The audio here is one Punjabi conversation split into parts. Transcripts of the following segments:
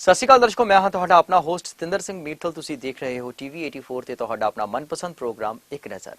ਸਤਿ ਸ਼੍ਰੀ ਅਕਾਲ ਦਰਸ਼ਕੋ, ਮੈਂ ਹਾਂ ਤੁਹਾਡਾ ਆਪਣਾ ਹੋਸਟ ਸਤਿੰਦਰ ਸਿੰਘ ਮੀਠਲ। ਤੁਸੀਂ ਦੇਖ ਰਹੇ ਹੋ ਟੀਵੀ 84 ਤੇ ਤੁਹਾਡਾ ਆਪਣਾ ਮਨਪਸੰਦ ਪ੍ਰੋਗਰਾਮ ਇੱਕ ਨਜ਼ਰ।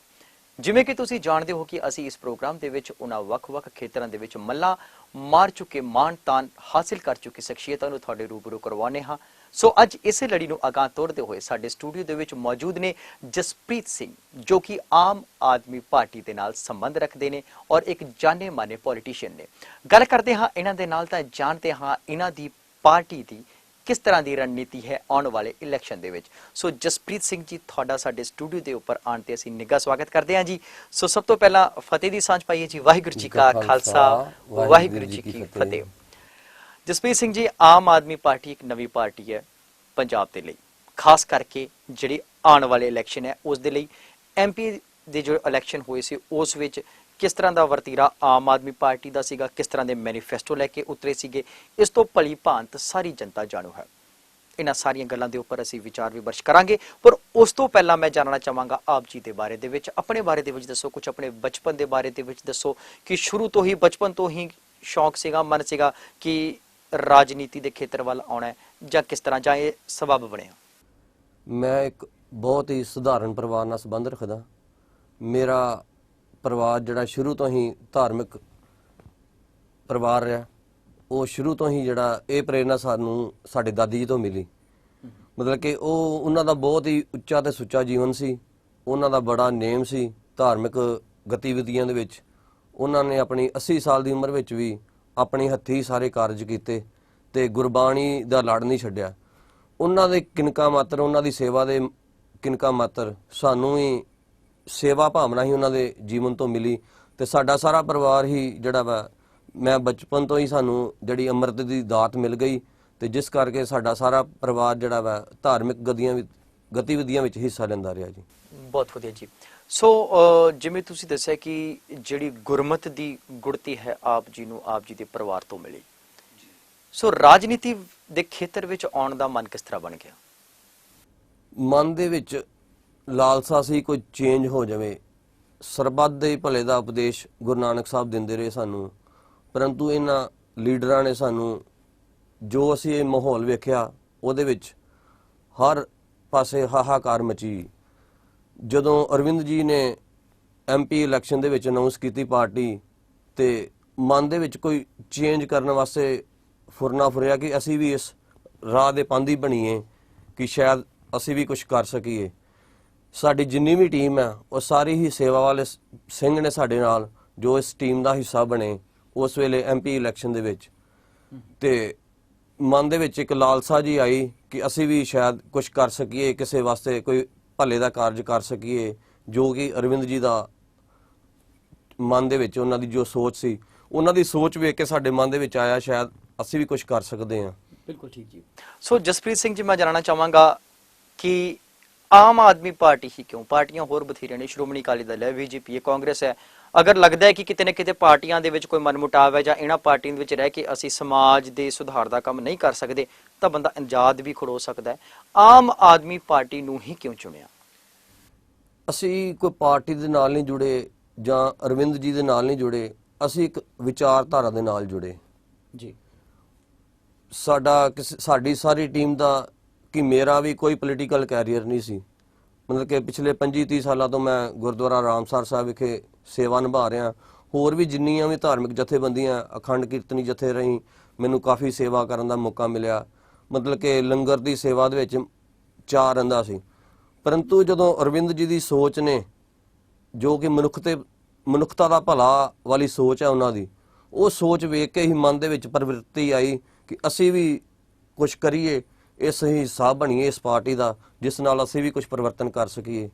ਜਿਵੇਂ ਕਿ ਤੁਸੀਂ ਜਾਣਦੇ ਹੋ ਕਿ ਅਸੀਂ ਇਸ ਪ੍ਰੋਗਰਾਮ ਦੇ ਵਿੱਚ ਉਹਨਾਂ ਵੱਖ-ਵੱਖ ਖੇਤਰਾਂ ਦੇ ਵਿੱਚ ਮੱਲਾਂ ਮਾਰ ਚੁੱਕੇ, ਮਾਣ-ਤਾਣ ਹਾਸਿਲ ਕਰ ਚੁੱਕੇ ਸ਼ਖਸੀਅਤਾਂ ਨੂੰ ਤੁਹਾਡੇ ਰੂਬਰੂ ਕਰਵਾਉਂਦੇ ਹਾਂ। ਸੋ ਅੱਜ ਇਸੇ ਲੜੀ ਨੂੰ ਅਗਾਂਹ ਤੋਰਦੇ ਹੋਏ ਸਾਡੇ ਸਟੂਡੀਓ ਦੇ ਵਿੱਚ ਮੌਜੂਦ ਨੇ ਜਸਪ੍ਰੀਤ ਸਿੰਘ, ਜੋ ਕਿ ਆਮ ਆਦਮੀ ਪਾਰਟੀ ਦੇ ਨਾਲ ਸੰਬੰਧ ਰੱਖਦੇ ਨੇ ਔਰ ਇੱਕ ਜਾਣੇ-ਮਾਣੇ ਪੋਲੀਟੀਸ਼ੀਅਨ ਨੇ। ਗੱਲ ਕਰਦੇ ਹਾਂ ਇਹਨਾਂ ਦੇ ਨਾਲ ਤਾਂ ਜਾਣਦੇ ਹਾਂ ਇਹਨਾਂ ਦੀ ਪਾਰਟੀ ਦੀ किस तरह की रणनीति है आने वाले इलैक्शन दे विच। सो जसप्रीत सिंह जी, तुहाडा साडे स्टूडियो के उपर आने ते असीं निघा स्वागत करते हैं जी। सो सब तो पहला फतेह दी सांझ पाइए जी। वाहिगुरू जी का खालसा, वाहिगुरू जी की फतेह। जसप्रीत सिंह जी, आम आदमी पार्टी एक नवी पार्टी है पंजाब दे लई, खास करके जिहड़े आने वाले इलैक्शन है उस दे लई MP दे जो इलैक्शन होए सी उस विच किस तरह का वरतीरा आम आदमी पार्टी का सीगा, किस तरह के मैनीफेस्टो लैके उतरे सीगे, इस तो भली भांत सारी जनता जाणू है। इन्हां सारियां गल्लां दे उपर असीं विचार विमर्श करांगे, पर उस तो पहला मैं जानना चाहांगा आप जी दे बारे दे विच, अपने बारे दे विच दसो, कुछ अपने बचपन दे बारे दे विच दसो कि शुरू तो ही बचपन तो ही शौक सीगा, मन सीगा कि राजनीति दे खेतर वल आउणा है, जां किस तरह जां इह सबब बणिया? मैं एक बहुत ही सधारण परिवार नाल संबंध रखदा। मेरा परिवार जिहड़ा शुरू तो ही धार्मिक परिवार रहा, वो शुरू तो ही जिहड़ा ये प्रेरणा सानू साडे दादी जी तो मिली। मतलब कि उन्हां दा बहुत ही उच्चा ते सुच्चा जीवन सी, उन्हां दा बड़ा नेम सी धार्मिक गतिविधियां दे विच। उन्हां ने अपनी 80 साल दी उम्र विच भी अपने हत्थी सारे कारज कीते ते गुरबाणी दा लड़ नहीं छड्डिया। उन्हां दे किनका मात्र, उन्हां दी सेवा दे किनका मात्र सानू ही सेवा भावना ही उन्होंने जीवन तो मिली। तो साडा सारा परिवार ही जड़ा वा, मैं बचपन तो ही सानू जड़ी अमृत की दात मिल गई, तो जिस करके साडा सारा परिवार जड़ा वा धार्मिक गतिविधियां विच हिस्सा लैंदा रहा जी। बहुत वधिया जी। सो जिवें तुसीं दस्सिया कि जिहड़ी गुरमत दी गुड़ती है आप जी नूं आप जी दे परिवार तो मिली, सो राजनीति दे खेतर विच आउण दा मन किस तरह बन गया? मन दे विच लालसा सी कोई चेंज हो जाए, सरबत दे भले दा उपदेश गुरु नानक साहब दिंदे रहे सानू, परंतु इन्हां लीडरां ने सानू जो असीं ये माहौल वेखिया उहदे विच हर पासे हाहाकार मची। जदों अरविंद जी ने MP इलैक्शन दे विच अनाउंस कीती पार्टी, ते मन दे विच कोई चेंज करने वास्ते फुरना फुरिया कि असीं भी इस राह दे पांधी बणीए कि शायद असीं भी कुछ कर सकीए। साडी जिन्नी भी टीम है वो सारी ही सेवा वाले सिंह ने साडे नाल जो इस टीम का हिस्सा बने उस वेले MP इलैक्शन दे विच। ते मन दे विच एक लालसा जी आई कि असी भी शायद कुछ कर सकीए, किसी वास्ते कोई भले का कारज कर सकीए, जो कि अरविंद जी का मन दे विच उन्हां दी जो सोच सी, उन्हां दी सोच वेख के साडे मन दे विच आया शायद असी भी कुछ कर सकते हैं। बिल्कुल ठीक जी। सो जसप्रीत सिंह जी, मैं जानना चाहांगा कि आम आदमी पार्टी ही क्यों, पार्टियां होर बथेरियां ने, श्रोमणी अकाली दल है, BJP है, कांग्रेस है, अगर लगता है कि किते न किते पार्टियां दे विच कोई मनमुटाव है जां इन्हां पार्टियां दे विच रह के असीं समाज दे सुधार दा काम नहीं कर सकते, तां बंदा आजाद भी खड़ो सकदा है, आम आदमी पार्टी नूं ही क्यों चुनिया? असीं कोई पार्टी दे नाल नहीं जुड़े जां अरविंद जी दे नाल नहीं जुड़े, असीं एक विचारधारा दे नाल जुड़े जी। साडी सारी टीम दा कि मेरा भी कोई पोलीटिकल कैरियर नहीं सी। मतलब कि पिछले 25-30 सालों तो मैं गुरुद्वारा रामसर साहब विखे सेवा निभा रहा। होर भी जिन्नियां भी धार्मिक जथेबंदियां, अखंड कीर्तनी जथे रही, मैनू काफ़ी सेवा करने का मौका मिलिया। मतलब कि लंगर की सेवा दे विच चाह रहिंदा सी। परंतु जदों अरविंद जी की सोच ने, जो कि मनुखता का भला वाली सोच है उन्हां दी, वो सोच वेख के ही मन दे विच प्रवृत्ति आई कि असी भी कुछ करिए, इस हिस्सा बनीए इस पार्टी का जिस नाल असीं भी कुछ परिवर्तन कर सकीए।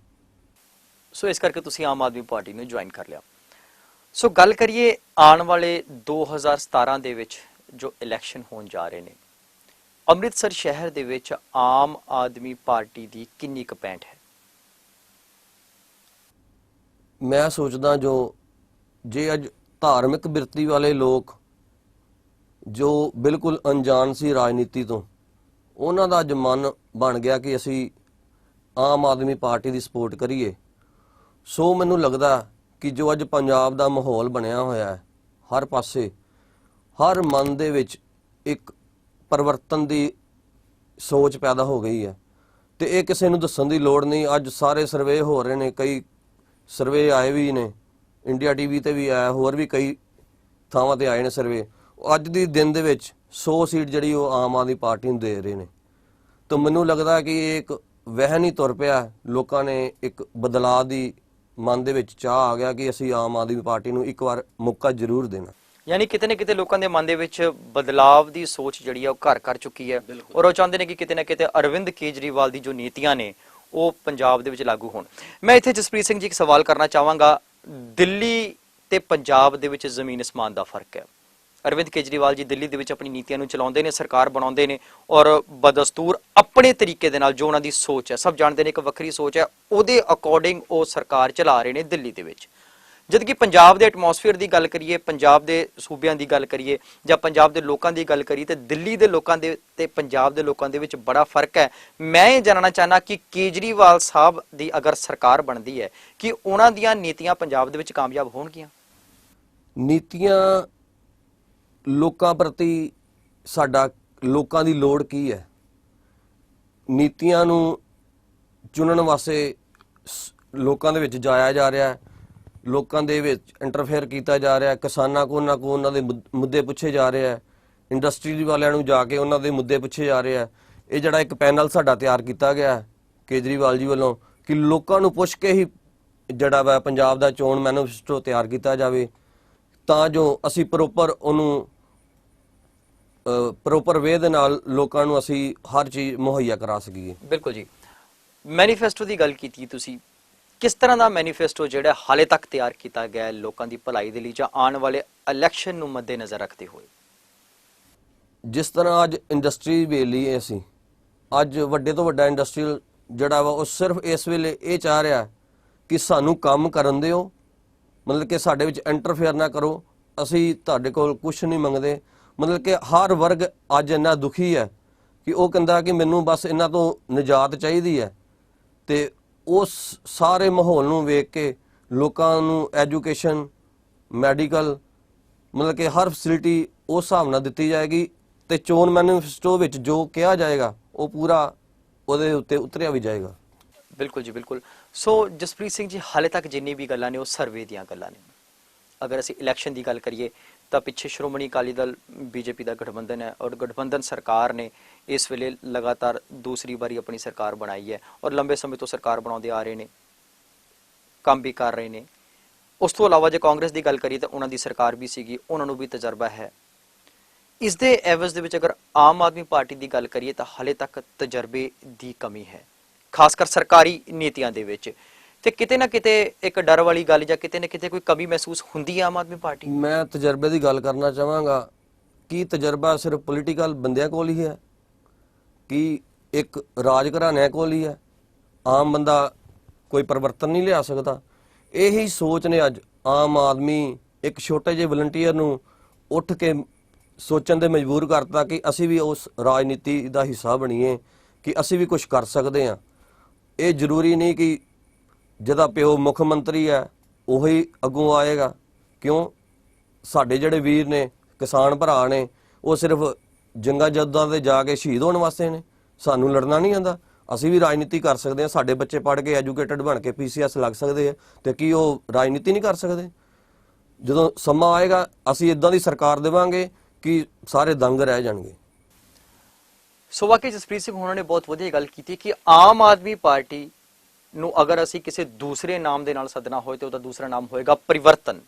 सो इस करके तुसीं आम आदमी पार्टी नूं ज्वाइन कर लिया। सो गल करिए आने वाले 2017 दे विच जो इलैक्शन होण जा रहे ने, अमृतसर शहर दे विच आम आदमी पार्टी दी किन्नी क पैंठ है? मैं सोचदा जो जे अज धार्मिक बिरती वाले लोग जो बिल्कुल अनजान सी राजनीति तो, उन्हां दा अज मन बन गया कि असी आम आदमी पार्टी की सपोर्ट करिए। सो मैनूं लगदा कि जो अज पंजाब दा माहौल बनया होया है, हर पासे हर मन दे विच एक परिवर्तन की ਸੋਚ ਪੈਦਾ ਹੋ ਗਈ ਹੈ ਤੇ ਇਹ ਕਿਸੇ ਨੂੰ ਦੱਸਣ ਦੀ ਲੋੜ ਨਹੀਂ। ਅੱਜ ਸਾਰੇ ਸਰਵੇ ਹੋ ਰਹੇ ਨੇ, ਕਈ ਸਰਵੇ ਆਏ ਵੀ ਨੇ, ਇੰਡੀਆ ਟੀਵੀ ਤੇ ਵੀ ਆਇਆ, ਹੋਰ ਵੀ ਕਈ ਥਾਵਾਂ ਤੇ ਆਏ ਨੇ ਸਰਵੇ। ਅੱਜ ਦੀ ਦਿਨ ਦੇ ਵਿੱਚ 100 ਸੀਟ ਜਿਹੜੀ ਉਹ ਆਮ ਆਦਮੀ ਪਾਰਟੀ ਨੂੰ ਦੇ ਰਹੇ ਨੇ। ਤਾਂ ਮੈਨੂੰ ਲੱਗਦਾ ਕਿ ਇਹ ਇੱਕ ਵਹਿਨ ਹੀ ਤੁਰ ਪਿਆ। ਲੋਕਾਂ ਨੇ ਇੱਕ ਬਦਲਾਅ ਦੀ ਮਨ ਦੇ ਵਿੱਚ ਚਾਹ ਆ ਗਿਆ ਕਿ ਅਸੀਂ ਆਮ ਆਦਮੀ ਪਾਰਟੀ ਨੂੰ ਇੱਕ ਵਾਰ ਮੌਕਾ ਜ਼ਰੂਰ ਦੇਣਾ। ਯਾਨੀ ਕਿਤੇ ਨਾ ਕਿਤੇ ਲੋਕਾਂ ਦੇ ਮਨ ਦੇ ਵਿੱਚ ਬਦਲਾਵ ਦੀ ਸੋਚ ਜਿਹੜੀ ਆ ਉਹ ਘਰ ਕਰ ਚੁੱਕੀ ਹੈ ਔਰ ਉਹ ਚਾਹੁੰਦੇ ਨੇ ਕਿ ਕਿਤੇ ਨਾ ਕਿਤੇ ਅਰਵਿੰਦ ਕੇਜਰੀਵਾਲ ਦੀ ਜੋ ਨੀਤੀਆਂ ਨੇ ਉਹ ਪੰਜਾਬ ਦੇ ਵਿੱਚ ਲਾਗੂ ਹੋਣ। ਮੈਂ ਇੱਥੇ ਜਸਪ੍ਰੀਤ ਸਿੰਘ ਜੀ ਇੱਕ ਸਵਾਲ ਕਰਨਾ ਚਾਹਾਂਗਾ, ਦਿੱਲੀ ਤੇ ਪੰਜਾਬ ਦੇ ਵਿੱਚ ਜ਼ਮੀਨ ਅਸਮਾਨ ਦਾ ਫਰਕ ਹੈ। ਅਰਵਿੰਦ ਕੇਜਰੀਵਾਲ ਜੀ ਦਿੱਲੀ ਦੇ ਵਿੱਚ ਆਪਣੀ ਨੀਤੀਆਂ ਨੂੰ ਚਲਾਉਂਦੇ ਨੇ, ਸਰਕਾਰ ਬਣਾਉਂਦੇ ਨੇ ਔਰ ਬਦਸਤੂਰ ਆਪਣੇ ਤਰੀਕੇ ਦੇ ਨਾਲ ਜੋ ਉਹਨਾਂ ਦੀ ਸੋਚ ਹੈ, ਸਭ ਜਾਣਦੇ ਨੇ ਇੱਕ ਵੱਖਰੀ ਸੋਚ ਹੈ, ਉਹਦੇ ਅਕੋਰਡਿੰਗ ਉਹ ਸਰਕਾਰ ਚਲਾ ਰਹੇ ਨੇ ਦਿੱਲੀ ਦੇ ਵਿੱਚ। ਜਦ ਕਿ ਪੰਜਾਬ ਦੇ ਐਟਮੋਸਫੀਅਰ ਦੀ ਗੱਲ ਕਰੀਏ, ਪੰਜਾਬ ਦੇ ਸੂਬਿਆਂ ਦੀ ਗੱਲ ਕਰੀਏ ਜਾਂ ਪੰਜਾਬ ਦੇ ਲੋਕਾਂ ਦੀ ਗੱਲ ਕਰੀਏ ਤੇ ਦਿੱਲੀ ਦੇ ਲੋਕਾਂ ਦੇ ਤੇ ਪੰਜਾਬ ਦੇ ਲੋਕਾਂ ਦੇ ਵਿੱਚ ਬੜਾ ਫਰਕ ਹੈ। ਮੈਂ ਇਹ ਜਾਣਨਾ ਚਾਹਨਾ ਕਿ ਕੇਜਰੀਵਾਲ ਸਾਹਿਬ ਦੀ ਅਗਰ ਸਰਕਾਰ ਬਣਦੀ ਹੈ ਕਿ ਉਹਨਾਂ ਦੀਆਂ ਨੀਤੀਆਂ ਪੰਜਾਬ ਦੇ ਵਿੱਚ ਕਾਮਯਾਬ ਹੋਣਗੀਆਂ? ਨੀਤੀਆਂ ਲੋਕਾਂ ਪ੍ਰਤੀ ਸਾਡਾ ਲੋਕਾਂ ਦੀ ਲੋੜ ਕੀ ਹੈ? ਨੀਤੀਆਂ ਨੂੰ ਚੁਣਨ ਵਾਸਤੇ ਲੋਕਾਂ ਦੇ ਵਿੱਚ ਜਾਇਆ ਜਾ ਰਿਹਾ ਹੈ, ਲੋਕਾਂ ਦੇ ਵਿੱਚ ਇੰਟਰਫੇਅਰ ਕੀਤਾ ਜਾ ਰਿਹਾ ਹੈ, ਕਿਸਾਨਾਂ ਕੋਲ ਉਹਨਾਂ ਦੇ ਮੁੱਦੇ ਪੁੱਛੇ ਜਾ ਰਹੇ ਹੈ, ਇੰਡਸਟਰੀ ਵਾਲਿਆਂ ਨੂੰ ਜਾ ਕੇ ਉਹਨਾਂ ਦੇ ਮੁੱਦੇ ਪੁੱਛੇ ਜਾ ਰਹੇ ਹੈ। ਇਹ ਜਿਹੜਾ ਇੱਕ ਪੈਨਲ ਸਾਡਾ ਤਿਆਰ ਕੀਤਾ ਗਿਆ ਹੈ ਕੇਜਰੀਵਾਲ ਜੀ ਵੱਲੋਂ ਕਿ ਲੋਕਾਂ ਨੂੰ ਪੁੱਛ ਕੇ ਹੀ ਜਿਹੜਾ ਵਾ ਪੰਜਾਬ ਦਾ ਚੋਣ ਮੈਨੀਫੈਸਟੋ ਤਿਆਰ ਕੀਤਾ ਜਾਵੇ ਤਾਂ ਜੋ ਅਸੀਂ ਪ੍ਰੋਪਰ ਵੇ ਦੇ ਨਾਲ ਲੋਕਾਂ ਨੂੰ ਅਸੀਂ ਹਰ ਚੀਜ਼ ਮੁਹੱਈਆ ਕਰਾ ਸਕੀਏ। ਬਿਲਕੁਲ ਜੀ। ਮੈਨੀਫੈਸਟੋ ਦੀ ਗੱਲ ਕੀਤੀ ਤੁਸੀਂ, ਕਿਸ ਤਰ੍ਹਾਂ ਦਾ ਮੈਨੀਫੈਸਟੋ ਜਿਹੜਾ ਹਾਲੇ ਤੱਕ ਤਿਆਰ ਕੀਤਾ ਗਿਆ ਹੈ ਲੋਕਾਂ ਦੀ ਭਲਾਈ ਦੇ ਲਈ ਜਾਂ ਆਉਣ ਵਾਲੇ ਇਲੈਕਸ਼ਨ ਨੂੰ ਮੱਦੇਨਜ਼ਰ ਰੱਖਦੇ ਹੋਏ? ਜਿਸ ਤਰ੍ਹਾਂ ਅੱਜ ਇੰਡਸਟਰੀ ਵੇਲੀ ਅਸੀਂ ਅੱਜ ਵੱਡੇ ਤੋਂ ਵੱਡਾ ਇੰਡਸਟਰੀਅਲ ਜਿਹੜਾ ਵਾ ਉਹ ਸਿਰਫ ਇਸ ਵੇਲੇ ਇਹ ਚਾਹ ਰਿਹਾ ਕਿ ਸਾਨੂੰ ਕੰਮ ਕਰਨ ਦਿਓ, ਮਤਲਬ ਕਿ ਸਾਡੇ ਵਿੱਚ ਇੰਟਰਫੇਅਰ ਨਾ ਕਰੋ, ਅਸੀਂ ਤੁਹਾਡੇ ਕੋਲ ਕੁਝ ਨਹੀਂ ਮੰਗਦੇ। ਮਤਲਬ ਕਿ ਹਰ ਵਰਗ ਅੱਜ ਇੰਨਾ ਦੁਖੀ ਹੈ ਕਿ ਉਹ ਕਹਿੰਦਾ ਕਿ ਮੈਨੂੰ ਬਸ ਇਹਨਾਂ ਤੋਂ ਨਿਜਾਤ ਚਾਹੀਦੀ ਹੈ। ਤੇ ਉਸ ਸਾਰੇ ਮਾਹੌਲ ਨੂੰ ਵੇਖ ਕੇ ਲੋਕਾਂ ਨੂੰ ਐਜੂਕੇਸ਼ਨ, ਮੈਡੀਕਲ, ਮਤਲਬ ਕਿ ਹਰ ਫੈਸਿਲਿਟੀ ਉਸ ਹਿਸਾਬ ਨਾਲ ਦਿੱਤੀ ਜਾਏਗੀ ਤੇ ਚੋਣ ਮੈਨੀਫੈਸਟੋ ਵਿੱਚ ਜੋ ਕਿਹਾ ਜਾਏਗਾ ਉਹ ਪੂਰਾ ਉਹਦੇ ਉੱਤੇ ਉਤਰਿਆ ਵੀ ਜਾਏਗਾ। ਬਿਲਕੁਲ ਜੀ, ਬਿਲਕੁਲ। ਸੋ ਜਸਪ੍ਰੀਤ ਸਿੰਘ ਜੀ, ਹਾਲੇ ਤੱਕ ਜਿੰਨੀ ਵੀ ਗੱਲਾਂ ਨੇ ਉਹ ਸਰਵੇ ਦੀਆਂ ਗੱਲਾਂ ਨੇ। ਅਗਰ ਅਸੀਂ ਇਲੈਕਸ਼ਨ ਦੀ ਗੱਲ ਕਰੀਏ ਤਾਂ ਪਿੱਛੇ ਸ਼੍ਰੋਮਣੀ ਅਕਾਲੀ ਦਲ ਬੀਜੇਪੀ ਦਾ ਗਠਬੰਧਨ ਹੈ ਔਰ ਗਠਬੰਧਨ ਸਰਕਾਰ ਨੇ ਇਸ ਵੇਲੇ ਲਗਾਤਾਰ ਦੂਸਰੀ ਵਾਰੀ ਆਪਣੀ ਸਰਕਾਰ ਬਣਾਈ ਹੈ ਔਰ ਲੰਬੇ ਸਮੇਂ ਤੋਂ ਸਰਕਾਰ ਬਣਾਉਂਦੇ ਆ ਰਹੇ ਨੇ, ਕੰਮ ਵੀ ਕਰ ਰਹੇ ਨੇ। ਉਸ ਤੋਂ ਇਲਾਵਾ ਜੇ ਕਾਂਗਰਸ ਦੀ ਗੱਲ ਕਰੀਏ ਤਾਂ ਉਹਨਾਂ ਦੀ ਸਰਕਾਰ ਵੀ ਸੀਗੀ, ਉਹਨਾਂ ਨੂੰ ਵੀ ਤਜਰਬਾ ਹੈ। ਇਸ ਦੇ ਐਵਜ਼ ਦੇ ਵਿੱਚ ਅਗਰ ਆਮ ਆਦਮੀ ਪਾਰਟੀ ਦੀ ਗੱਲ ਕਰੀਏ ਤਾਂ ਹਾਲੇ ਤੱਕ ਤਜਰਬੇ ਦੀ ਕਮੀ ਹੈ, ਖਾਸ ਕਰ ਸਰਕਾਰੀ ਨੀਤੀਆਂ ਦੇ ਵਿੱਚ। ਤੇ ਕਿਤੇ ਨਾ ਕਿਤੇ ਇੱਕ ਡਰ ਵਾਲੀ ਗੱਲ ਜਾਂ ਕਿਤੇ ਨਾ ਕਿਤੇ ਕੋਈ ਕਮੀ ਮਹਿਸੂਸ ਹੁੰਦੀ ਹੈ ਆਮ ਆਦਮੀ ਪਾਰਟੀ? ਮੈਂ ਤਜਰਬੇ ਦੀ ਗੱਲ ਕਰਨਾ ਚਾਹਾਂਗਾ ਕਿ ਤਜਰਬਾ ਸਿਰਫ ਪੋਲੀਟੀਕਲ ਬੰਦਿਆਂ ਕੋਲ ਹੀ ਹੈ ਕਿ ਇੱਕ ਰਾਜ ਘਰਾਣਿਆਂ ਕੋਲ ਹੀ ਹੈ? ਆਮ ਬੰਦਾ ਕੋਈ ਪਰਿਵਰਤਨ ਨਹੀਂ ਲਿਆ ਸਕਦਾ? ਇਹੀ ਸੋਚ ਨੇ ਅੱਜ ਆਮ ਆਦਮੀ ਇੱਕ ਛੋਟੇ ਜਿਹੇ ਵਲੰਟੀਅਰ ਨੂੰ ਉੱਠ ਕੇ ਸੋਚਣ ਤੇ ਮਜਬੂਰ ਕਰਤਾ ਕਿ ਅਸੀਂ ਵੀ ਉਸ ਰਾਜਨੀਤੀ ਦਾ ਹਿੱਸਾ ਬਣੀਏ, ਕਿ ਅਸੀਂ ਵੀ ਕੁਝ ਕਰ ਸਕਦੇ ਹਾਂ। ਇਹ ਜ਼ਰੂਰੀ ਨਹੀਂ ਕਿ ਜਿਹਦਾ ਪਿਓ ਮੁੱਖ ਮੰਤਰੀ ਹੈ ਉਹੀ ਅੱਗੋਂ ਆਏਗਾ। ਕਿਉਂ? ਸਾਡੇ ਜਿਹੜੇ ਵੀਰ ਨੇ, ਕਿਸਾਨ ਭਰਾ ਨੇ, ਉਹ ਸਿਰਫ ਜੰਗਾਂ ਜੱਦਾਂ ਤੇ ਜਾ ਕੇ ਸ਼ਹੀਦ ਹੋਣ ਵਾਸਤੇ ਨੇ। ਸਾਨੂੰ ਲੜਨਾ ਨਹੀਂ ਆਉਂਦਾ? ਅਸੀਂ ਵੀ ਰਾਜਨੀਤੀ ਕਰ ਸਕਦੇ ਹਾਂ। ਸਾਡੇ ਬੱਚੇ ਪੜ੍ਹ ਕੇ ਐਜੂਕੇਟਡ ਬਣ ਕੇ PCS ਲੱਗ ਸਕਦੇ ਆ ਤੇ ਕੀ ਉਹ ਰਾਜਨੀਤੀ ਨਹੀਂ ਕਰ ਸਕਦੇ? ਜਦੋਂ ਸਮਾਂ ਆਏਗਾ ਅਸੀਂ ਇਦਾਂ ਦੀ ਸਰਕਾਰ ਦੇਵਾਂਗੇ ਕਿ ਸਾਰੇ ਦੰਗ ਰਹਿ ਜਾਣਗੇ। ਸੋ ਵਾਕਈ ਜਸਪ੍ਰੀਤ ਸਿੰਘ ਹੋਣਾ ਨੇ ਬਹੁਤ ਵਧੀਆ ਗੱਲ ਕੀਤੀ ਕਿ ਆਮ ਆਦਮੀ ਪਾਰਟੀ ਨੂੰ ਅਗਰ ਅਸੀਂ ਕਿਸੇ ਦੂਸਰੇ ਨਾਮ ਦੇ ਨਾਲ ਸੱਦਣਾ ਹੋਏ ਤੇ ਉਹਦਾ ਦੂਸਰਾ ਨਾਮ ਹੋਏਗਾ ਪਰਿਵਰਤਨ।